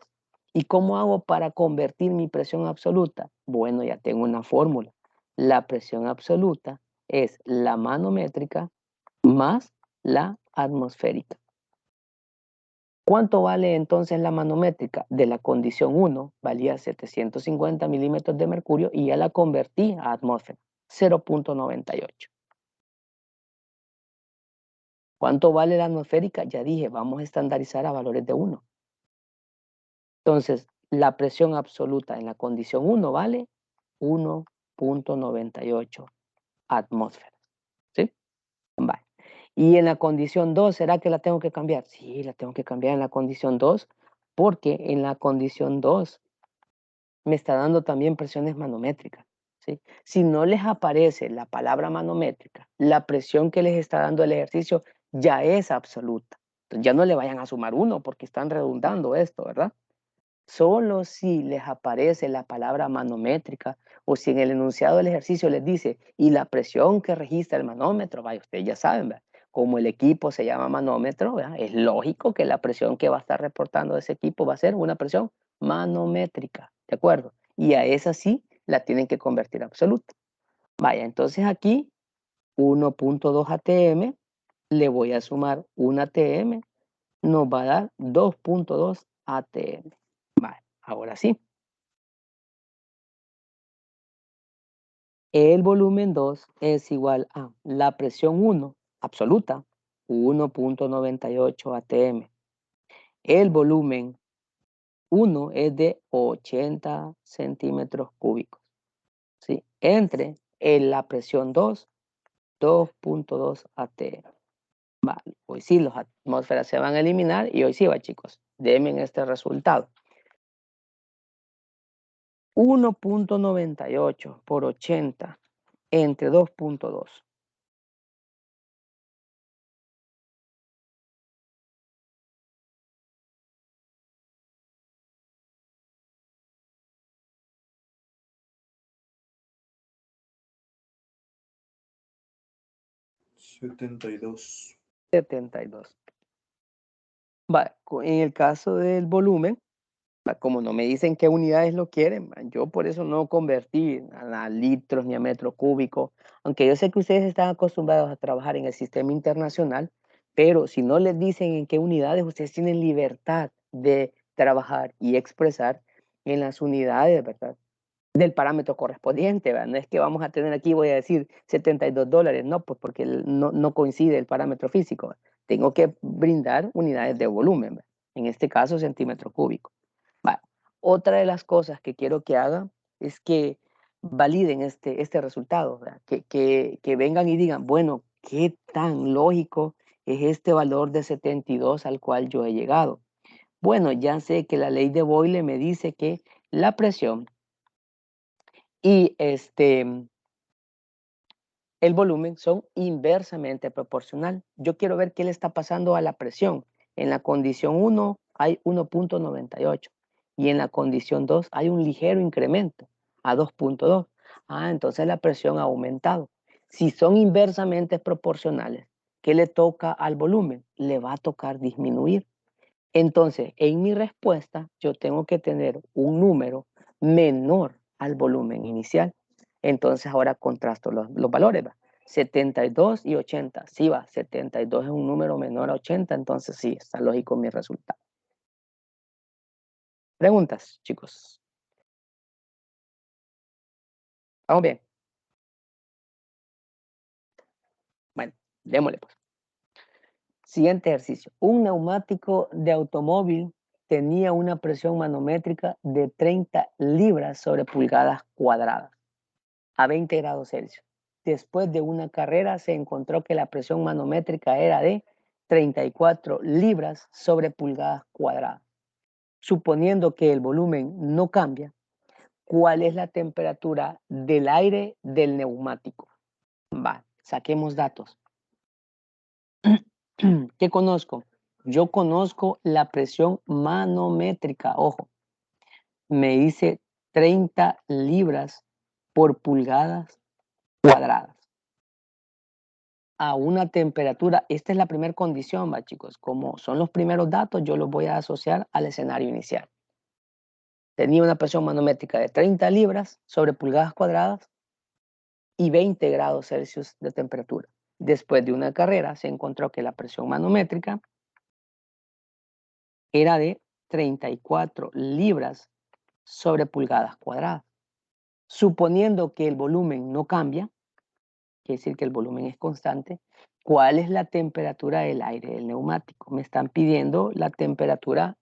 ¿Y cómo hago para convertir mi presión absoluta? Bueno, ya tengo una fórmula. La presión absoluta es la manométrica más la atmosférica. ¿Cuánto vale entonces la manométrica? De la condición 1 valía 750 milímetros de mercurio y ya la convertí a atmósfera, 0.98. ¿Cuánto vale la atmosférica? Ya dije, vamos a estandarizar a valores de 1. Entonces, la presión absoluta en la condición 1 vale 1.98 atmósferas. ¿Sí? Vale. Y en la condición 2, ¿será que la tengo que cambiar? Sí, la tengo que cambiar en la condición 2, porque en la condición 2 me está dando también presiones manométricas. ¿Sí? Si no les aparece la palabra manométrica, la presión que les está dando el ejercicio ya es absoluta. Entonces ya no le vayan a sumar 1 porque están redundando esto, ¿verdad? Solo si les aparece la palabra manométrica o si en el enunciado del ejercicio les dice y la presión que registra el manómetro, vaya, ustedes ya saben, ¿verdad? Como el equipo se llama manómetro, ¿verdad? Es lógico que la presión que va a estar reportando ese equipo va a ser una presión manométrica, ¿de acuerdo? Y a esa sí la tienen que convertir a absoluta. Vaya, entonces aquí 1.2 atm, le voy a sumar 1 atm, nos va a dar 2.2 atm. Vale, ahora sí. El volumen 2 es igual a la presión 1 absoluta, 1.98 atm. El volumen 1 es de 80 centímetros cúbicos. ¿Sí? Entre la presión 2, 2.2 atm. Vale, hoy sí las atmósferas se van a eliminar y hoy sí va, chicos. Denme este resultado. 1.98 por 80 entre 2.2. 72. 72. Va, en el caso del volumen, como no me dicen qué unidades lo quieren, yo por eso no convertí a litros ni a metro cúbico, aunque yo sé que ustedes están acostumbrados a trabajar en el sistema internacional, pero si no les dicen en qué unidades, ustedes tienen libertad de trabajar y expresar en las unidades, ¿verdad?, del parámetro correspondiente, ¿verdad? No es que vamos a tener aquí, voy a decir, $72, no, pues porque no coincide el parámetro físico, ¿verdad? Tengo que brindar unidades de volumen, ¿verdad? En este caso, centímetro cúbico. Vale. Otra de las cosas que quiero que hagan es que validen este resultado, ¿verdad? Que vengan y digan, bueno, ¿qué tan lógico es este valor de 72 al cual yo he llegado? Bueno, ya sé que la ley de Boyle me dice que la presión y el volumen son inversamente proporcional. Yo quiero ver qué le está pasando a la presión. En la condición 1 hay 1.98 y en la condición 2 hay un ligero incremento a 2.2. Entonces la presión ha aumentado. Si son inversamente proporcionales, ¿qué le toca al volumen? Le va a tocar disminuir. Entonces, en mi respuesta, yo tengo que tener un número menor al volumen inicial. Entonces, ahora contrasto los valores, ¿va? 72 y 80. Sí, va, 72 es un número menor a 80, entonces sí, está lógico mi resultado. ¿Preguntas, chicos? ¿Vamos bien? Bueno, démosle pues. Siguiente ejercicio. Un neumático de automóvil tenía una presión manométrica de 30 libras sobre pulgadas cuadradas a 20 grados Celsius. Después de una carrera se encontró que la presión manométrica era de 34 libras sobre pulgadas cuadradas. Suponiendo que el volumen no cambia, ¿cuál es la temperatura del aire del neumático? Va, saquemos datos. ¿Qué conozco? Yo conozco la presión manométrica, ojo, me dice 30 libras por pulgadas cuadradas. A una temperatura, esta es la primera condición, ¿va, chicos? Como son los primeros datos, yo los voy a asociar al escenario inicial. Tenía una presión manométrica de 30 libras sobre pulgadas cuadradas y 20 grados Celsius de temperatura. Después de una carrera se encontró que la presión manométrica era de 34 libras sobre pulgadas cuadradas. Suponiendo que el volumen no cambia, quiere decir que el volumen es constante, ¿cuál es la temperatura del aire del neumático? Me están pidiendo la temperatura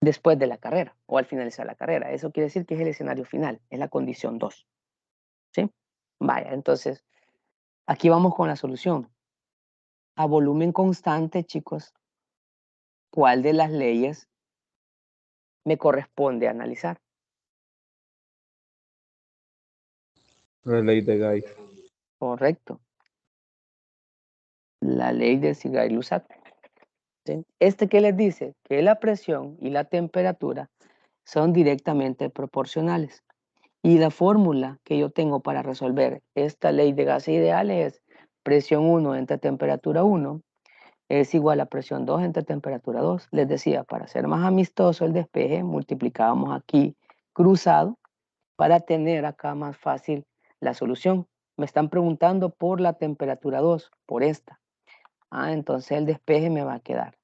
después de la carrera o al finalizar la carrera. Eso quiere decir que es el escenario final, es la condición 2. ¿Sí? Vaya, entonces, aquí vamos con la solución. A volumen constante, chicos, ¿cuál de las leyes me corresponde analizar? La ley de Gauss. Correcto. La ley de Sigail-Lussac. ¿Sí? ¿Qué les dice? Que la presión y la temperatura son directamente proporcionales. Y la fórmula que yo tengo para resolver esta ley de gases ideales es presión 1 entre temperatura 1 es igual a presión 2 entre temperatura 2. Les decía, para ser más amistoso el despeje, multiplicábamos aquí cruzado para tener acá más fácil la solución. Me están preguntando por la temperatura 2, por esta. Entonces el despeje me va a quedar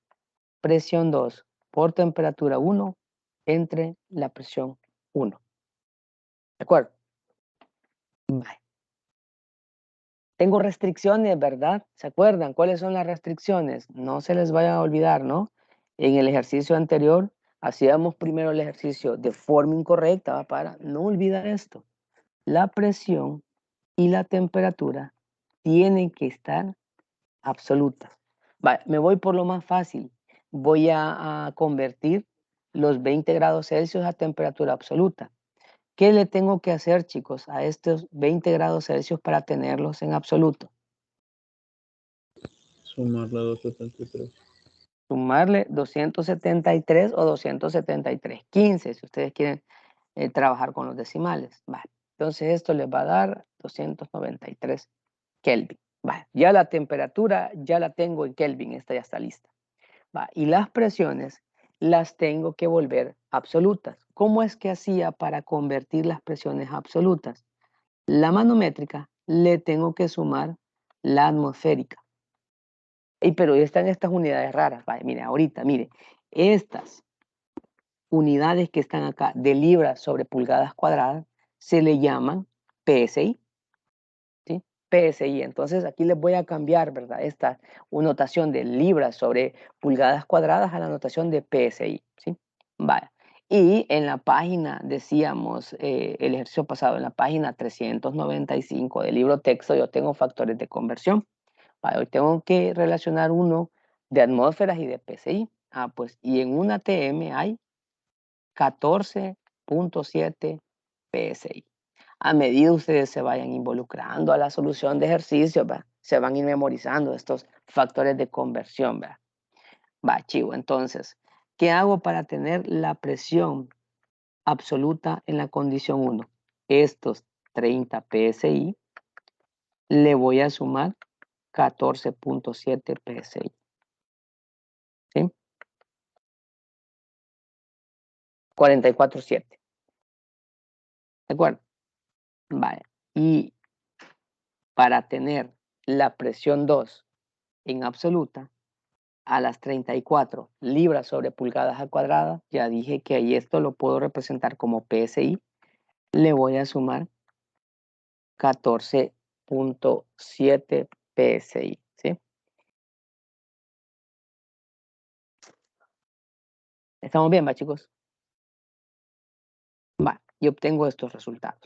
presión 2 por temperatura 1 entre la presión 1. ¿De acuerdo? Bye. Tengo restricciones, ¿verdad? ¿Se acuerdan cuáles son las restricciones? No se les vaya a olvidar, ¿no? En el ejercicio anterior hacíamos primero el ejercicio de forma incorrecta, ¿va? Para no olvidar esto. La presión y la temperatura tienen que estar absolutas. Vale, me voy por lo más fácil. Voy a convertir los 20 grados Celsius a temperatura absoluta. ¿Qué le tengo que hacer, chicos, a estos 20 grados Celsius para tenerlos en absoluto? Sumarle 273. Sumarle 273 o 273, 15, si ustedes quieren trabajar con los decimales. Vale. Entonces esto les va a dar 293 Kelvin. Vale. Ya la temperatura ya la tengo en Kelvin, esta ya está lista. Vale. Y las presiones las tengo que volver absolutas. ¿Cómo es que hacía para convertir las presiones absolutas? La manométrica le tengo que sumar la atmosférica. Pero están estas unidades raras. Vale, mire, ahorita, mire, estas unidades que están acá de libras sobre pulgadas cuadradas se le llaman PSI. ¿Sí? PSI. Entonces aquí les voy a cambiar, ¿verdad? Esta notación de libras sobre pulgadas cuadradas a la notación de PSI. ¿Sí? Vaya. Y en la página, decíamos, el ejercicio pasado, en la página 395 del libro texto, yo tengo factores de conversión. Vaya, hoy tengo que relacionar uno de atmósferas y de PSI. Ah, pues, y en una TM hay 14.7 PSI. A medida ustedes se vayan involucrando a la solución de ejercicios, se van a ir memorizando estos factores de conversión. Va, chivo. Entonces, ¿qué hago para tener la presión absoluta en la condición 1? Estos 30 PSI le voy a sumar 14.7 PSI. ¿Sí? 44.7. ¿De acuerdo? Vale. Y para tener la presión 2 en absoluta, a las 34 libras sobre pulgadas al cuadrado, ya dije que ahí esto lo puedo representar como PSI, le voy a sumar 14.7 PSI, ¿sí? ¿Estamos bien, va, chicos? Va, y obtengo estos resultados.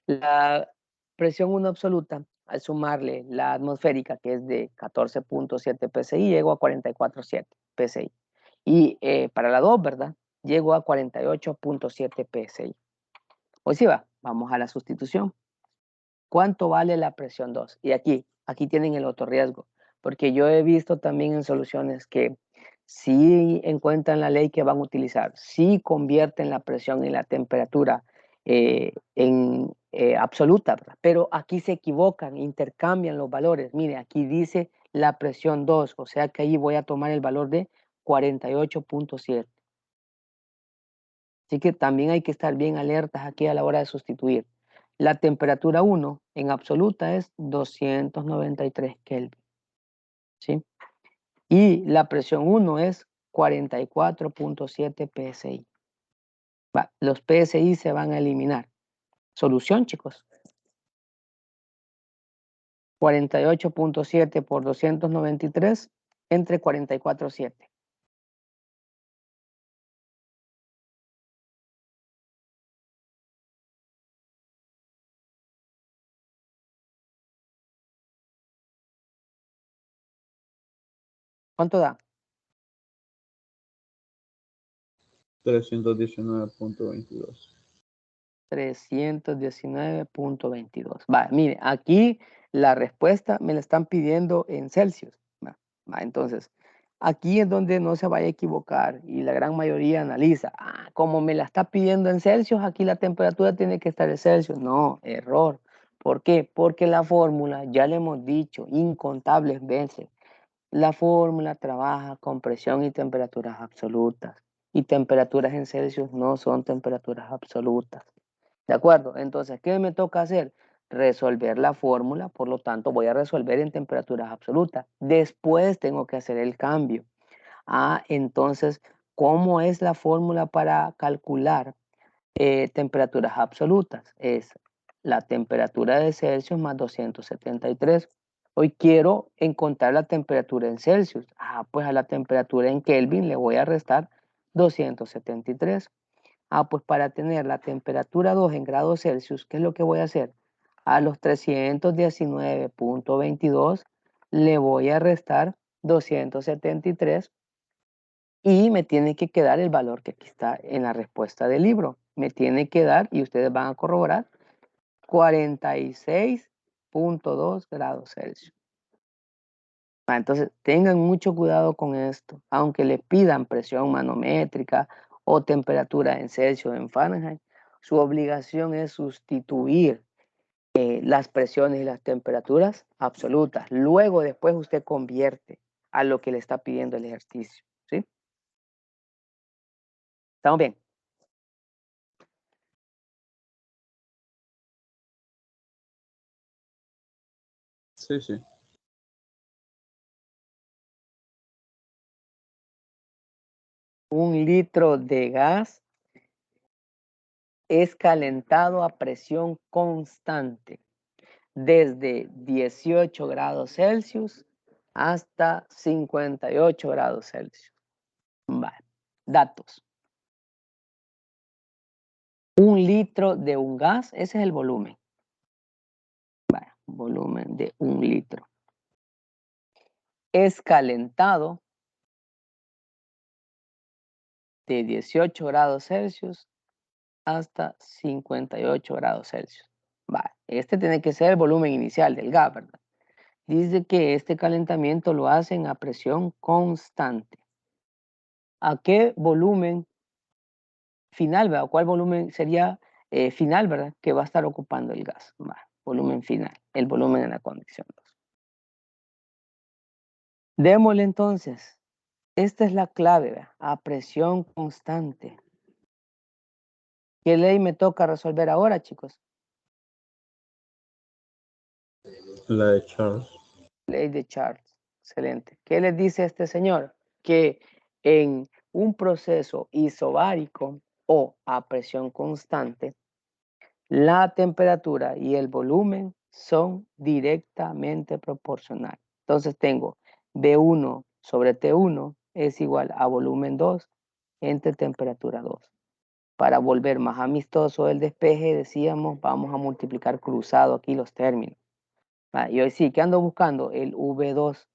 La presión 1 absoluta, al sumarle la atmosférica, que es de 14.7 PSI, llego a 44.7 PSI. Y para la 2, ¿verdad? Llego a 48.7 PSI. Pues sí va, vamos a la sustitución. ¿Cuánto vale la presión 2? Y aquí tienen el otro riesgo, porque yo he visto también en soluciones que sí encuentran la ley que van a utilizar, sí convierten la presión y la temperatura en absoluta, ¿verdad? Pero aquí se equivocan, intercambian los valores. Mire, aquí dice la presión 2, o sea que ahí voy a tomar el valor de 48.7. Así que también hay que estar bien alertas aquí a la hora de sustituir. La temperatura 1 en absoluta es 293 Kelvin. ¿Sí? Y la presión 1 es 44.7 PSI. Los PSI se van a eliminar. Solución, chicos. 48.7 por 293 entre 44.7. ¿Cuánto da? 319.22. 319.22. Va, mire, aquí la respuesta me la están pidiendo en Celsius. Entonces, aquí es donde no se vaya a equivocar y la gran mayoría analiza. Como me la está pidiendo en Celsius, aquí la temperatura tiene que estar en Celsius. No, error. ¿Por qué? Porque la fórmula, ya le hemos dicho incontables veces, la fórmula trabaja con presión y temperaturas absolutas. Y temperaturas en Celsius no son temperaturas absolutas. ¿De acuerdo? Entonces, ¿qué me toca hacer? Resolver la fórmula, por lo tanto voy a resolver en temperaturas absolutas. Después tengo que hacer el cambio. Entonces, ¿cómo es la fórmula para calcular temperaturas absolutas? Es la temperatura de Celsius más 273. Hoy quiero encontrar la temperatura en Celsius. Pues a la temperatura en Kelvin le voy a restar 273. Pues para tener la temperatura 2 en grados Celsius, ¿qué es lo que voy a hacer? A los 319.22 le voy a restar 273 y me tiene que quedar el valor que aquí está en la respuesta del libro. Me tiene que dar, y ustedes van a corroborar, 46.2 grados Celsius. Entonces, tengan mucho cuidado con esto. Aunque le pidan presión manométrica o temperatura en Celsius o en Fahrenheit, su obligación es sustituir las presiones y las temperaturas absolutas. Luego, después, usted convierte a lo que le está pidiendo el ejercicio. ¿Sí? ¿Estamos bien? Sí, sí. 1 litro de gas es calentado a presión constante desde 18 grados Celsius hasta 58 grados Celsius. Vale. Datos. 1 litro de un gas, ese es el volumen. Vale. Volumen de 1 litro. Es calentado de 18 grados Celsius hasta 58 grados Celsius. Vale. Este tiene que ser el volumen inicial del gas, ¿verdad? Dice que este calentamiento lo hacen a presión constante. ¿A qué volumen final, verdad? ¿Cuál volumen sería final, verdad? Que va a estar ocupando el gas. Vale. Volumen final, el volumen en la condición 2. Démosle entonces. Esta es la clave, ¿verdad? A presión constante. ¿Qué ley me toca resolver ahora, chicos? La de Charles. Ley de Charles. Excelente. ¿Qué les dice este señor? Que en un proceso isobárico o a presión constante, la temperatura y el volumen son directamente proporcionales. Entonces tengo B1 sobre T1 es igual a volumen 2 entre temperatura 2. Para volver más amistoso el despeje, decíamos, vamos a multiplicar cruzado aquí los términos. Y hoy sí, ¿qué ando buscando? El V2.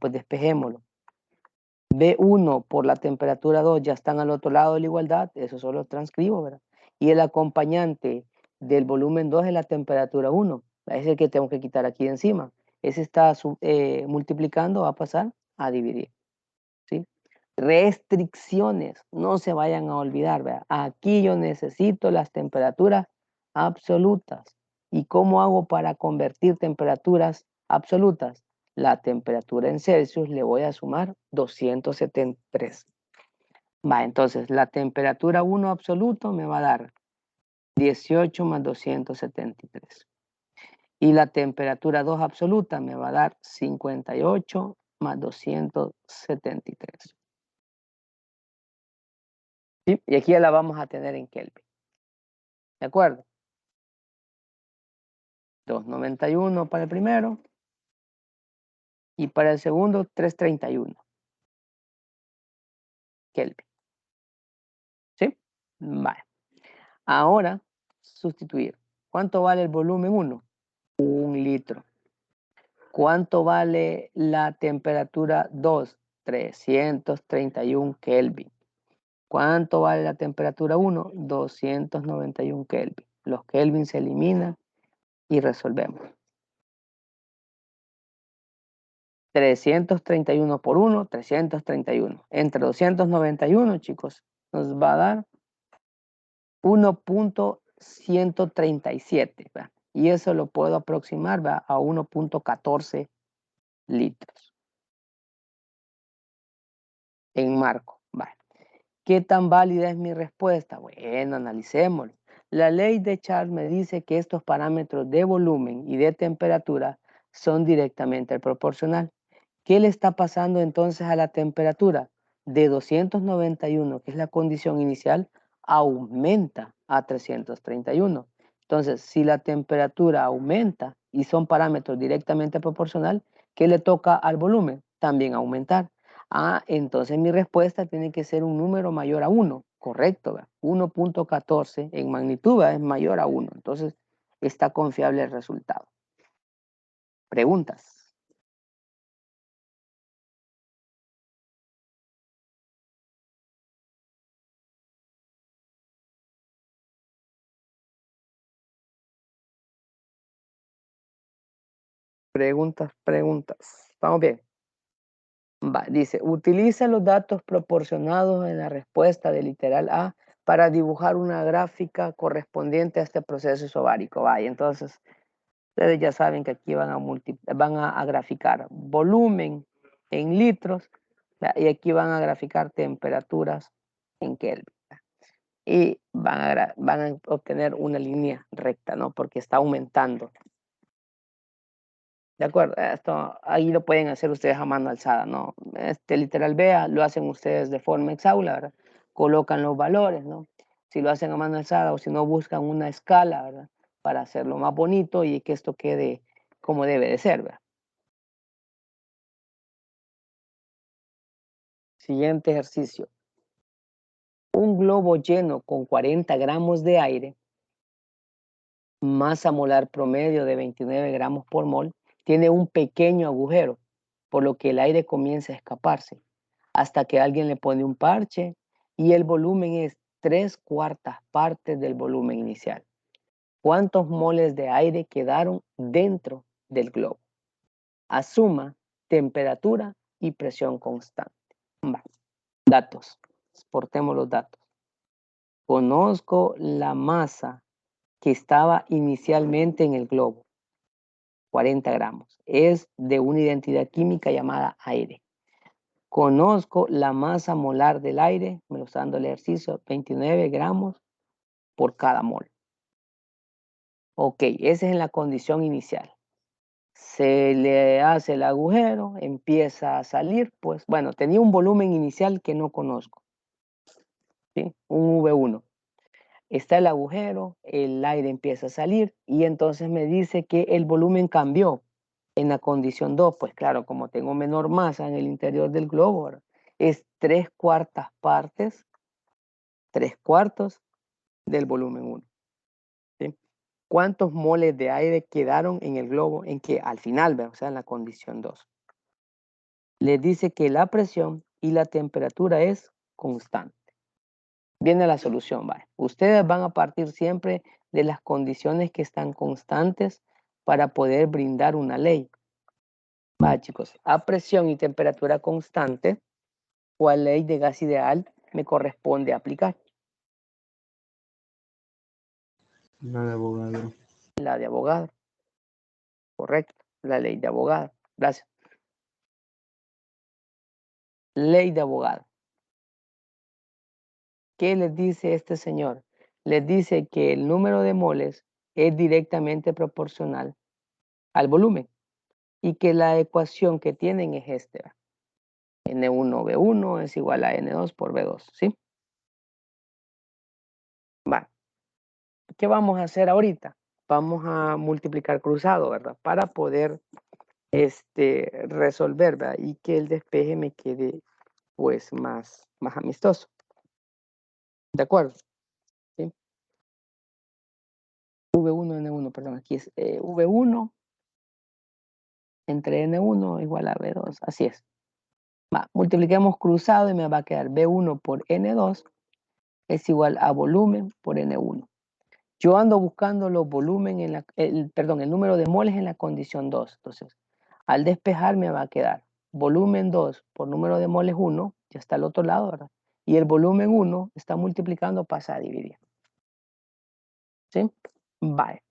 Pues despejémoslo. B1 por la temperatura 2 ya están al otro lado de la igualdad, eso solo transcribo, ¿verdad? Y el acompañante del volumen 2 es la temperatura 1, ese es el que tengo que quitar aquí de encima. Ese está multiplicando, va a pasar a dividir, ¿sí? Restricciones, no se vayan a olvidar, ¿verdad? Aquí yo necesito las temperaturas absolutas. ¿Y cómo hago para convertir temperaturas absolutas? La temperatura en Celsius le voy a sumar 273. Entonces la temperatura 1 absoluto me va a dar 18 más 273. Y la temperatura 2 absoluta me va a dar 58 más 273. ¿Sí? Y aquí ya la vamos a tener en Kelvin. ¿De acuerdo? 291 para el primero. Y para el segundo, 331 Kelvin. ¿Sí? Vale. Ahora, sustituir. ¿Cuánto vale el volumen 1? 1 litro. ¿Cuánto vale la temperatura 2? 331 Kelvin. ¿Cuánto vale la temperatura 1? 291 Kelvin. Los Kelvin se eliminan y resolvemos. 331 por 1, 331. Entre 291, chicos, nos va a dar 1.137. Y eso lo puedo aproximar a 1.14 litros en marco. ¿Qué tan válida es mi respuesta? Bueno, analicémoslo. La ley de Charles me dice que estos parámetros de volumen y de temperatura son directamente proporcionales. ¿Qué le está pasando entonces a la temperatura? De 291, que es la condición inicial, aumenta a 331. Entonces, si la temperatura aumenta y son parámetros directamente proporcionales, ¿qué le toca al volumen? También aumentar. Entonces mi respuesta tiene que ser un número mayor a 1, correcto, 1.14 en magnitud es mayor a 1, entonces está confiable el resultado. ¿Preguntas? Preguntas. ¿Estamos bien? Dice, utiliza los datos proporcionados en la respuesta del literal A para dibujar una gráfica correspondiente a este proceso isobárico. Entonces, ustedes ya saben que aquí van a graficar volumen en litros y aquí van a graficar temperaturas en Kelvin. Y van a obtener una línea recta, ¿no? Porque está aumentando ¿De acuerdo? Esto ahí lo pueden hacer ustedes a mano alzada, ¿no? Literal, vea, lo hacen ustedes de forma exhaustiva, ¿verdad? Colocan los valores, ¿no? Si lo hacen a mano alzada o si no, buscan una escala, ¿verdad? Para hacerlo más bonito y que esto quede como debe de ser, ¿verdad? Siguiente ejercicio. Un globo lleno con 40 gramos de aire, masa molar promedio de 29 gramos por mol, tiene un pequeño agujero, por lo que el aire comienza a escaparse, hasta que alguien le pone un parche y el volumen es 3/4 partes del volumen inicial. ¿Cuántos moles de aire quedaron dentro del globo? Asuma temperatura y presión constante. Va. Datos. Exportemos los datos. Conozco la masa que estaba inicialmente en el globo, 40 gramos. Es de una identidad química llamada aire. Conozco la masa molar del aire, me lo está dando el ejercicio, 29 gramos por cada mol. Ok, esa es la condición inicial. Se le hace el agujero, empieza a salir, pues bueno, tenía un volumen inicial que no conozco, ¿sí? Un V1. Está el agujero, el aire empieza a salir y entonces me dice que el volumen cambió en la condición 2. Pues claro, como tengo menor masa en el interior del globo, ¿verdad? Es 3/4 partes, 3/4 del volumen 1. ¿Sí? ¿Cuántos moles de aire quedaron en el globo en que al final, o sea, en la condición 2? Les dice que la presión y la temperatura es constante. Viene la solución, ¿vale? Ustedes van a partir siempre de las condiciones que están constantes para poder brindar una ley. Va, chicos, a presión y temperatura constante, ¿cuál ley de gas ideal me corresponde aplicar? La de Avogadro. La de Avogadro. Correcto, la ley de Avogadro. Gracias. Ley de Avogadro. ¿Qué les dice este señor? Les dice que el número de moles es directamente proporcional al volumen y que la ecuación que tienen es esta. N1V1 es igual a N2 por V2, ¿sí? Vale. ¿Qué vamos a hacer ahorita? Vamos a multiplicar cruzado, ¿verdad? Para poder resolver, ¿verdad? Y que el despeje me quede, pues, más amistoso. ¿De acuerdo? ¿Sí? V1, N1, perdón, aquí es V1 entre N1 igual a V2, así es. Va, multipliquemos cruzado y me va a quedar V1 por N2 es igual a volumen por N1. Yo ando buscando los volúmenes el número de moles en la condición 2. Entonces, al despejar me va a quedar volumen 2 por número de moles 1, ya está al otro lado, ¿verdad? Y el volumen 1 está multiplicando, pasa a dividir. ¿Sí? Vale.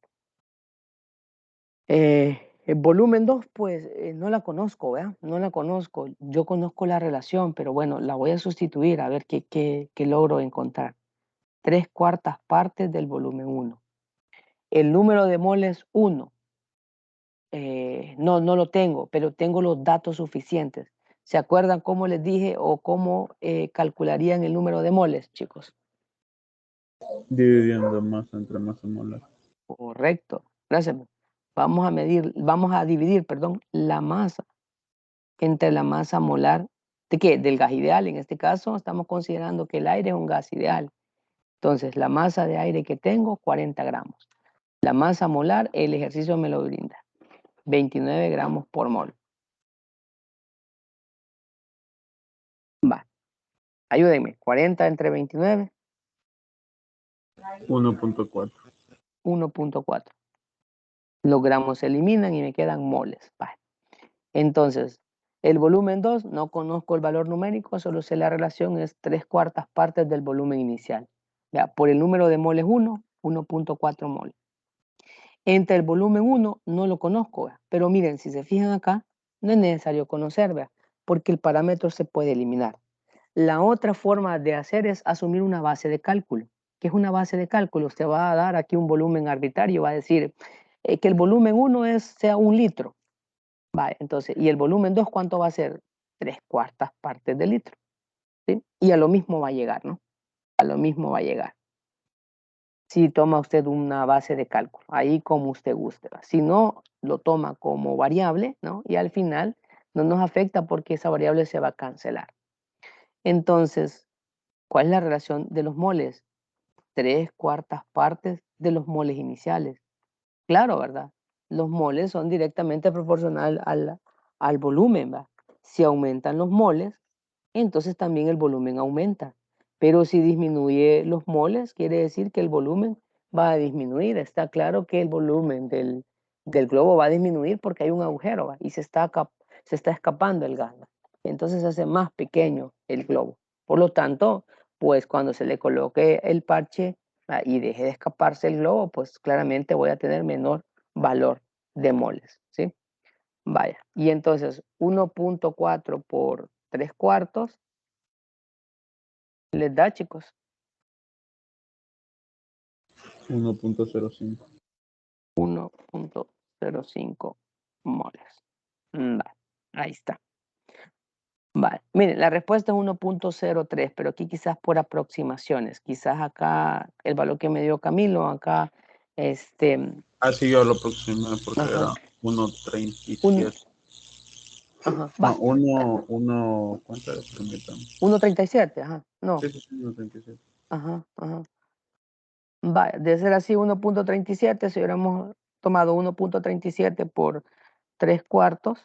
El volumen 2, pues no la conozco, ¿verdad? No la conozco. Yo conozco la relación, pero bueno, la voy a sustituir a ver qué logro encontrar. 3/4 partes del volumen 1. El número de moles 1. No lo tengo, pero tengo los datos suficientes. ¿Se acuerdan cómo les dije o cómo calcularían el número de moles, chicos? Dividiendo masa entre masa molar. Correcto. Gracias. Vamos a dividir, la masa entre la masa molar. ¿De qué? Del gas ideal. En este caso estamos considerando que el aire es un gas ideal. Entonces, la masa de aire que tengo, 40 gramos. La masa molar, el ejercicio me lo brinda. 29 gramos por mol. Va. Ayúdenme. 40 entre 29. 1.4. 1.4. Los gramos se eliminan y me quedan moles. Vale. Entonces, el volumen 2, no conozco el valor numérico, solo sé la relación, es 3/4 partes del volumen inicial. Ya, por el número de moles 1, 1.4 moles. Entre el volumen 1 no lo conozco, ¿verdad? Pero miren, si se fijan acá, no es necesario conocer, ¿verdad? Porque el parámetro se puede eliminar. La otra forma de hacer es asumir una base de cálculo. ¿Qué es una base de cálculo? Usted va a dar aquí un volumen arbitrario, va a decir que el volumen 1 sea 1 litro. Vale, entonces, ¿y el volumen 2 cuánto va a ser? 3/4 partes de litro, ¿sí? Y a lo mismo va a llegar, ¿no? A lo mismo va a llegar. Si toma usted una base de cálculo, ahí como usted guste, ¿va? Si no, lo toma como variable, ¿no? Y al final no nos afecta porque esa variable se va a cancelar. Entonces, ¿cuál es la relación de los moles? 3/4 partes de los moles iniciales. Claro, ¿verdad? Los moles son directamente proporcional al volumen, ¿va? Si aumentan los moles, entonces también el volumen aumenta. Pero si disminuye los moles, quiere decir que el volumen va a disminuir. Está claro que el volumen del globo va a disminuir porque hay un agujero, ¿va? Y se está escapando el gas, ¿va? Entonces se hace más pequeño el globo. Por lo tanto, pues cuando se le coloque el parche, ¿va? Y deje de escaparse el globo, pues claramente voy a tener menor valor de moles, ¿sí? Vaya, y entonces 1.4 por 3/4 les da, chicos, 1.05. 1.05 moles. Vale, ahí está. Vale, miren, la respuesta es 1.03, pero aquí quizás por aproximaciones. Quizás acá el valor que me dio Camilo, acá, Así yo lo aproximé porque ajá, era un, 1.37. ajá, No, va, 1, ¿cuánto era? Permítame. 1.37, ajá, no, Sí, 1.37. ajá, ajá. Vaya, de ser así 1.37, si hubiéramos tomado 1.37 por 3/4,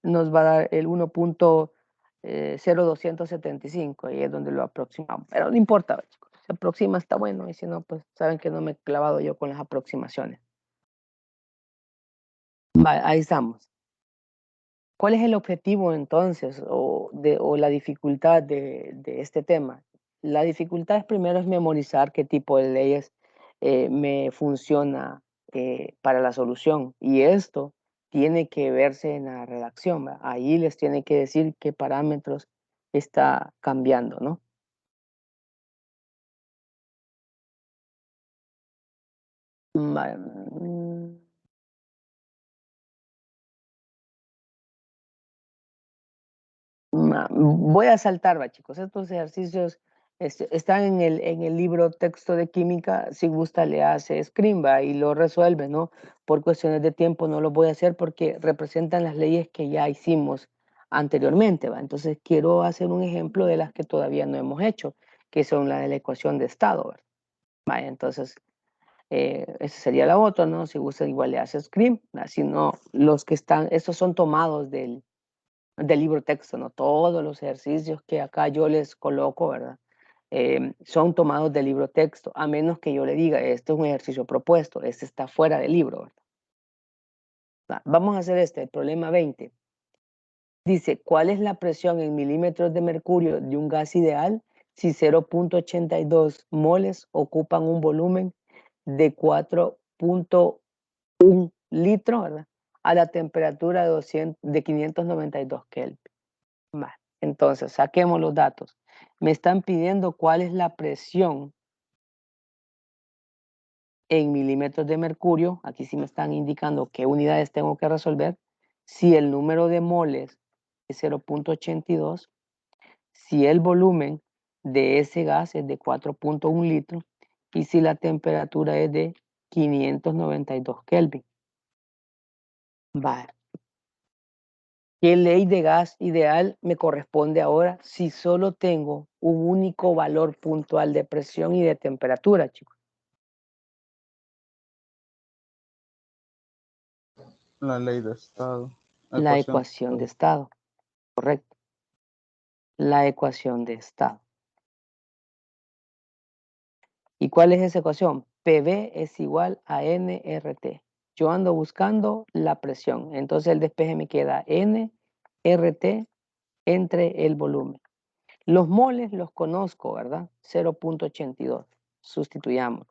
nos va a dar el 1.0275 y es donde lo aproximamos. Pero no importa, chicos, si se aproxima está bueno y si no, pues saben que no me he clavado yo con las aproximaciones. Vale, ahí estamos. ¿Cuál es el objetivo entonces o la dificultad de este tema? La dificultad primero es memorizar qué tipo de leyes me funciona para la solución y esto tiene que verse en la redacción, ¿va? Ahí les tiene que decir qué parámetros está cambiando, ¿no? Vale, voy a saltar, va, chicos. Estos ejercicios están en el libro texto de química. Si gusta, le hace screen, va, y lo resuelve, ¿no? Por cuestiones de tiempo no lo voy a hacer porque representan las leyes que ya hicimos anteriormente, va. Entonces quiero hacer un ejemplo de las que todavía no hemos hecho, que son las de la ecuación de estado, ¿verdad? Vaya, entonces, esa sería la otra, ¿no? Si gusta, igual le hace screen. Si no, los que están, estos son tomados del libro texto, ¿no? Todos los ejercicios que acá yo les coloco, ¿verdad? Son tomados del libro texto, a menos que yo le diga, este es un ejercicio propuesto, este está fuera del libro, ¿verdad? Vamos a hacer el problema 20. Dice, ¿cuál es la presión en milímetros de mercurio de un gas ideal si 0.82 moles ocupan un volumen de 4.1 litros, ¿verdad? A la temperatura de 592 Kelvin. Vale, entonces, saquemos los datos. Me están pidiendo cuál es la presión en milímetros de mercurio. Aquí sí me están indicando qué unidades tengo que resolver. Si el número de moles es 0.82, si el volumen de ese gas es de 4.1 litros y si la temperatura es de 592 Kelvin. Vale. ¿Qué ley de gas ideal me corresponde ahora si solo tengo un único valor puntual de presión y de temperatura, chicos? La ley de estado. La ecuación de estado, correcto. La ecuación de estado. ¿Y cuál es esa ecuación? PV es igual a nRT. Yo ando buscando la presión, entonces el despeje me queda nRT entre el volumen. Los moles los conozco, ¿verdad? 0.82. Sustituyamos.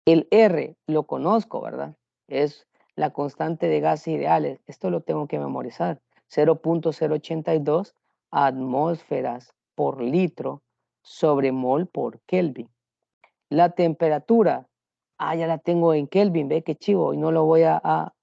El R lo conozco, ¿verdad? Es la constante de gases ideales. Esto lo tengo que memorizar. 0.082 atmósferas por litro sobre mol por Kelvin. La temperatura ya la tengo en Kelvin, ve qué chivo, y no lo voy a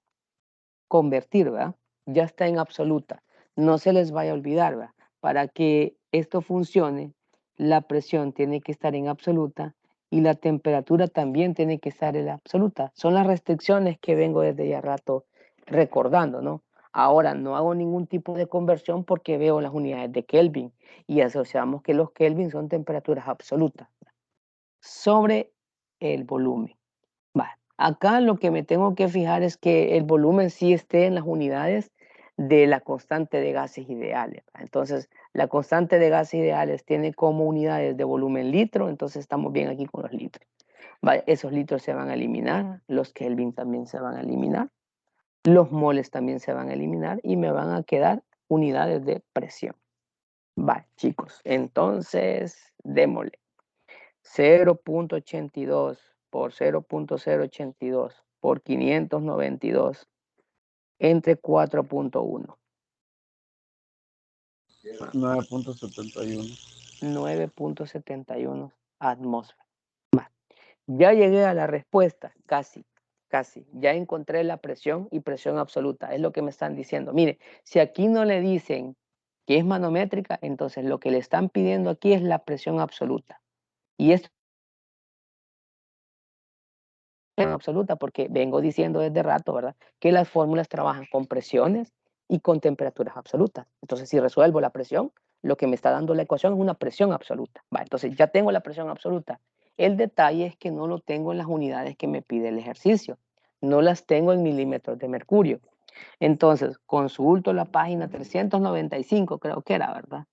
convertir, ¿verdad? Ya está en absoluta. No se les vaya a olvidar, ¿verdad? Para que esto funcione, la presión tiene que estar en absoluta y la temperatura también tiene que estar en absoluta. Son las restricciones que vengo desde ya rato recordando, ¿no? Ahora no hago ningún tipo de conversión porque veo las unidades de Kelvin y asociamos que los Kelvin son temperaturas absolutas sobre el volumen. Vale. Acá lo que me tengo que fijar es que el volumen sí esté en las unidades de la constante de gases ideales. Entonces, la constante de gases ideales tiene como unidades de volumen litro, entonces estamos bien aquí con los litros. Vale, esos litros se van a eliminar, los Kelvin también se van a eliminar, los moles también se van a eliminar y me van a quedar unidades de presión. Vale, chicos, entonces démosle. 0.82 por 0.082 por 592 entre 4.1. 9.71. 9.71 atmósferas. Ya llegué a la respuesta, casi. Ya encontré la presión y presión absoluta. Es lo que me están diciendo. Mire, si aquí no le dicen que es manométrica, entonces lo que le están pidiendo aquí es la presión absoluta. Y esto en absoluta, porque vengo diciendo desde rato, ¿verdad? Que las fórmulas trabajan con presiones y con temperaturas absolutas. Entonces, si resuelvo la presión, lo que me está dando la ecuación es una presión absoluta. Va, entonces ya tengo la presión absoluta. El detalle es que no lo tengo en las unidades que me pide el ejercicio. No las tengo en milímetros de mercurio. Entonces, consulto la página 395, creo que era, ¿verdad?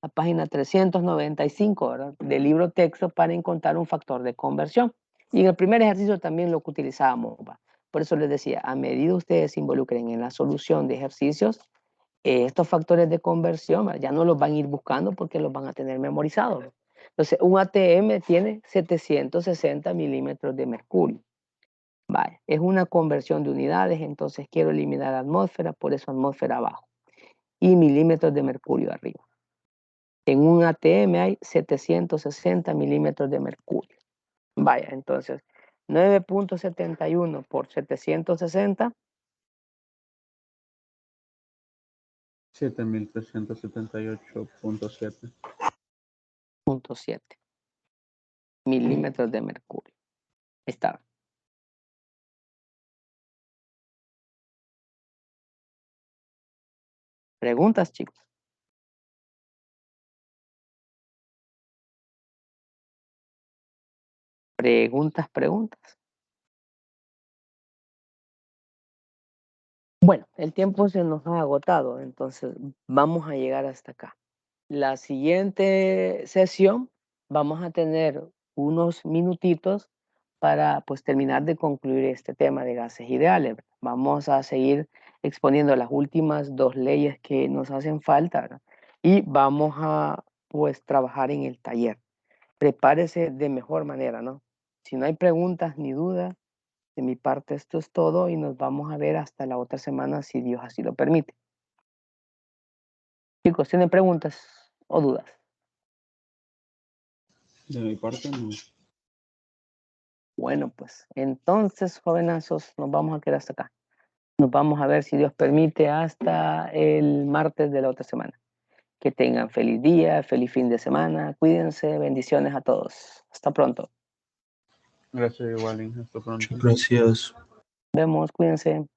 La página 395, ¿verdad? Del libro texto para encontrar un factor de conversión. Y en el primer ejercicio también lo que utilizábamos. ¿Va? Por eso les decía, a medida ustedes se involucren en la solución de ejercicios, estos factores de conversión, ¿va? Ya no los van a ir buscando porque los van a tener memorizados. ¿Va? Entonces, un ATM tiene 760 milímetros de mercurio. Vale, es una conversión de unidades, entonces quiero eliminar atmósfera, por eso atmósfera abajo. Y milímetros de mercurio arriba. En un ATM hay 760 milímetros de mercurio. Vaya, entonces 9.71 por 760. 7.378.7. 0.7 milímetros de mercurio. Está. ¿Preguntas, chicos? Preguntas. Bueno, el tiempo se nos ha agotado, entonces vamos a llegar hasta acá. La siguiente sesión vamos a tener unos minutitos para pues terminar de concluir este tema de gases ideales. Vamos a seguir exponiendo las últimas 2 leyes que nos hacen falta, ¿verdad? Y vamos a pues trabajar en el taller. Prepárese de mejor manera, ¿no? Si no hay preguntas ni dudas, de mi parte esto es todo y nos vamos a ver hasta la otra semana si Dios así lo permite. Chicos, ¿tienen preguntas o dudas? De mi parte, no. Bueno, pues entonces, jovenazos, nos vamos a quedar hasta acá. Nos vamos a ver, si Dios permite, hasta el martes de la otra semana. Que tengan feliz día, feliz fin de semana. Cuídense, bendiciones a todos. Hasta pronto. Gracias, igual, hasta pronto. Muchas gracias. Vemos, cuídense.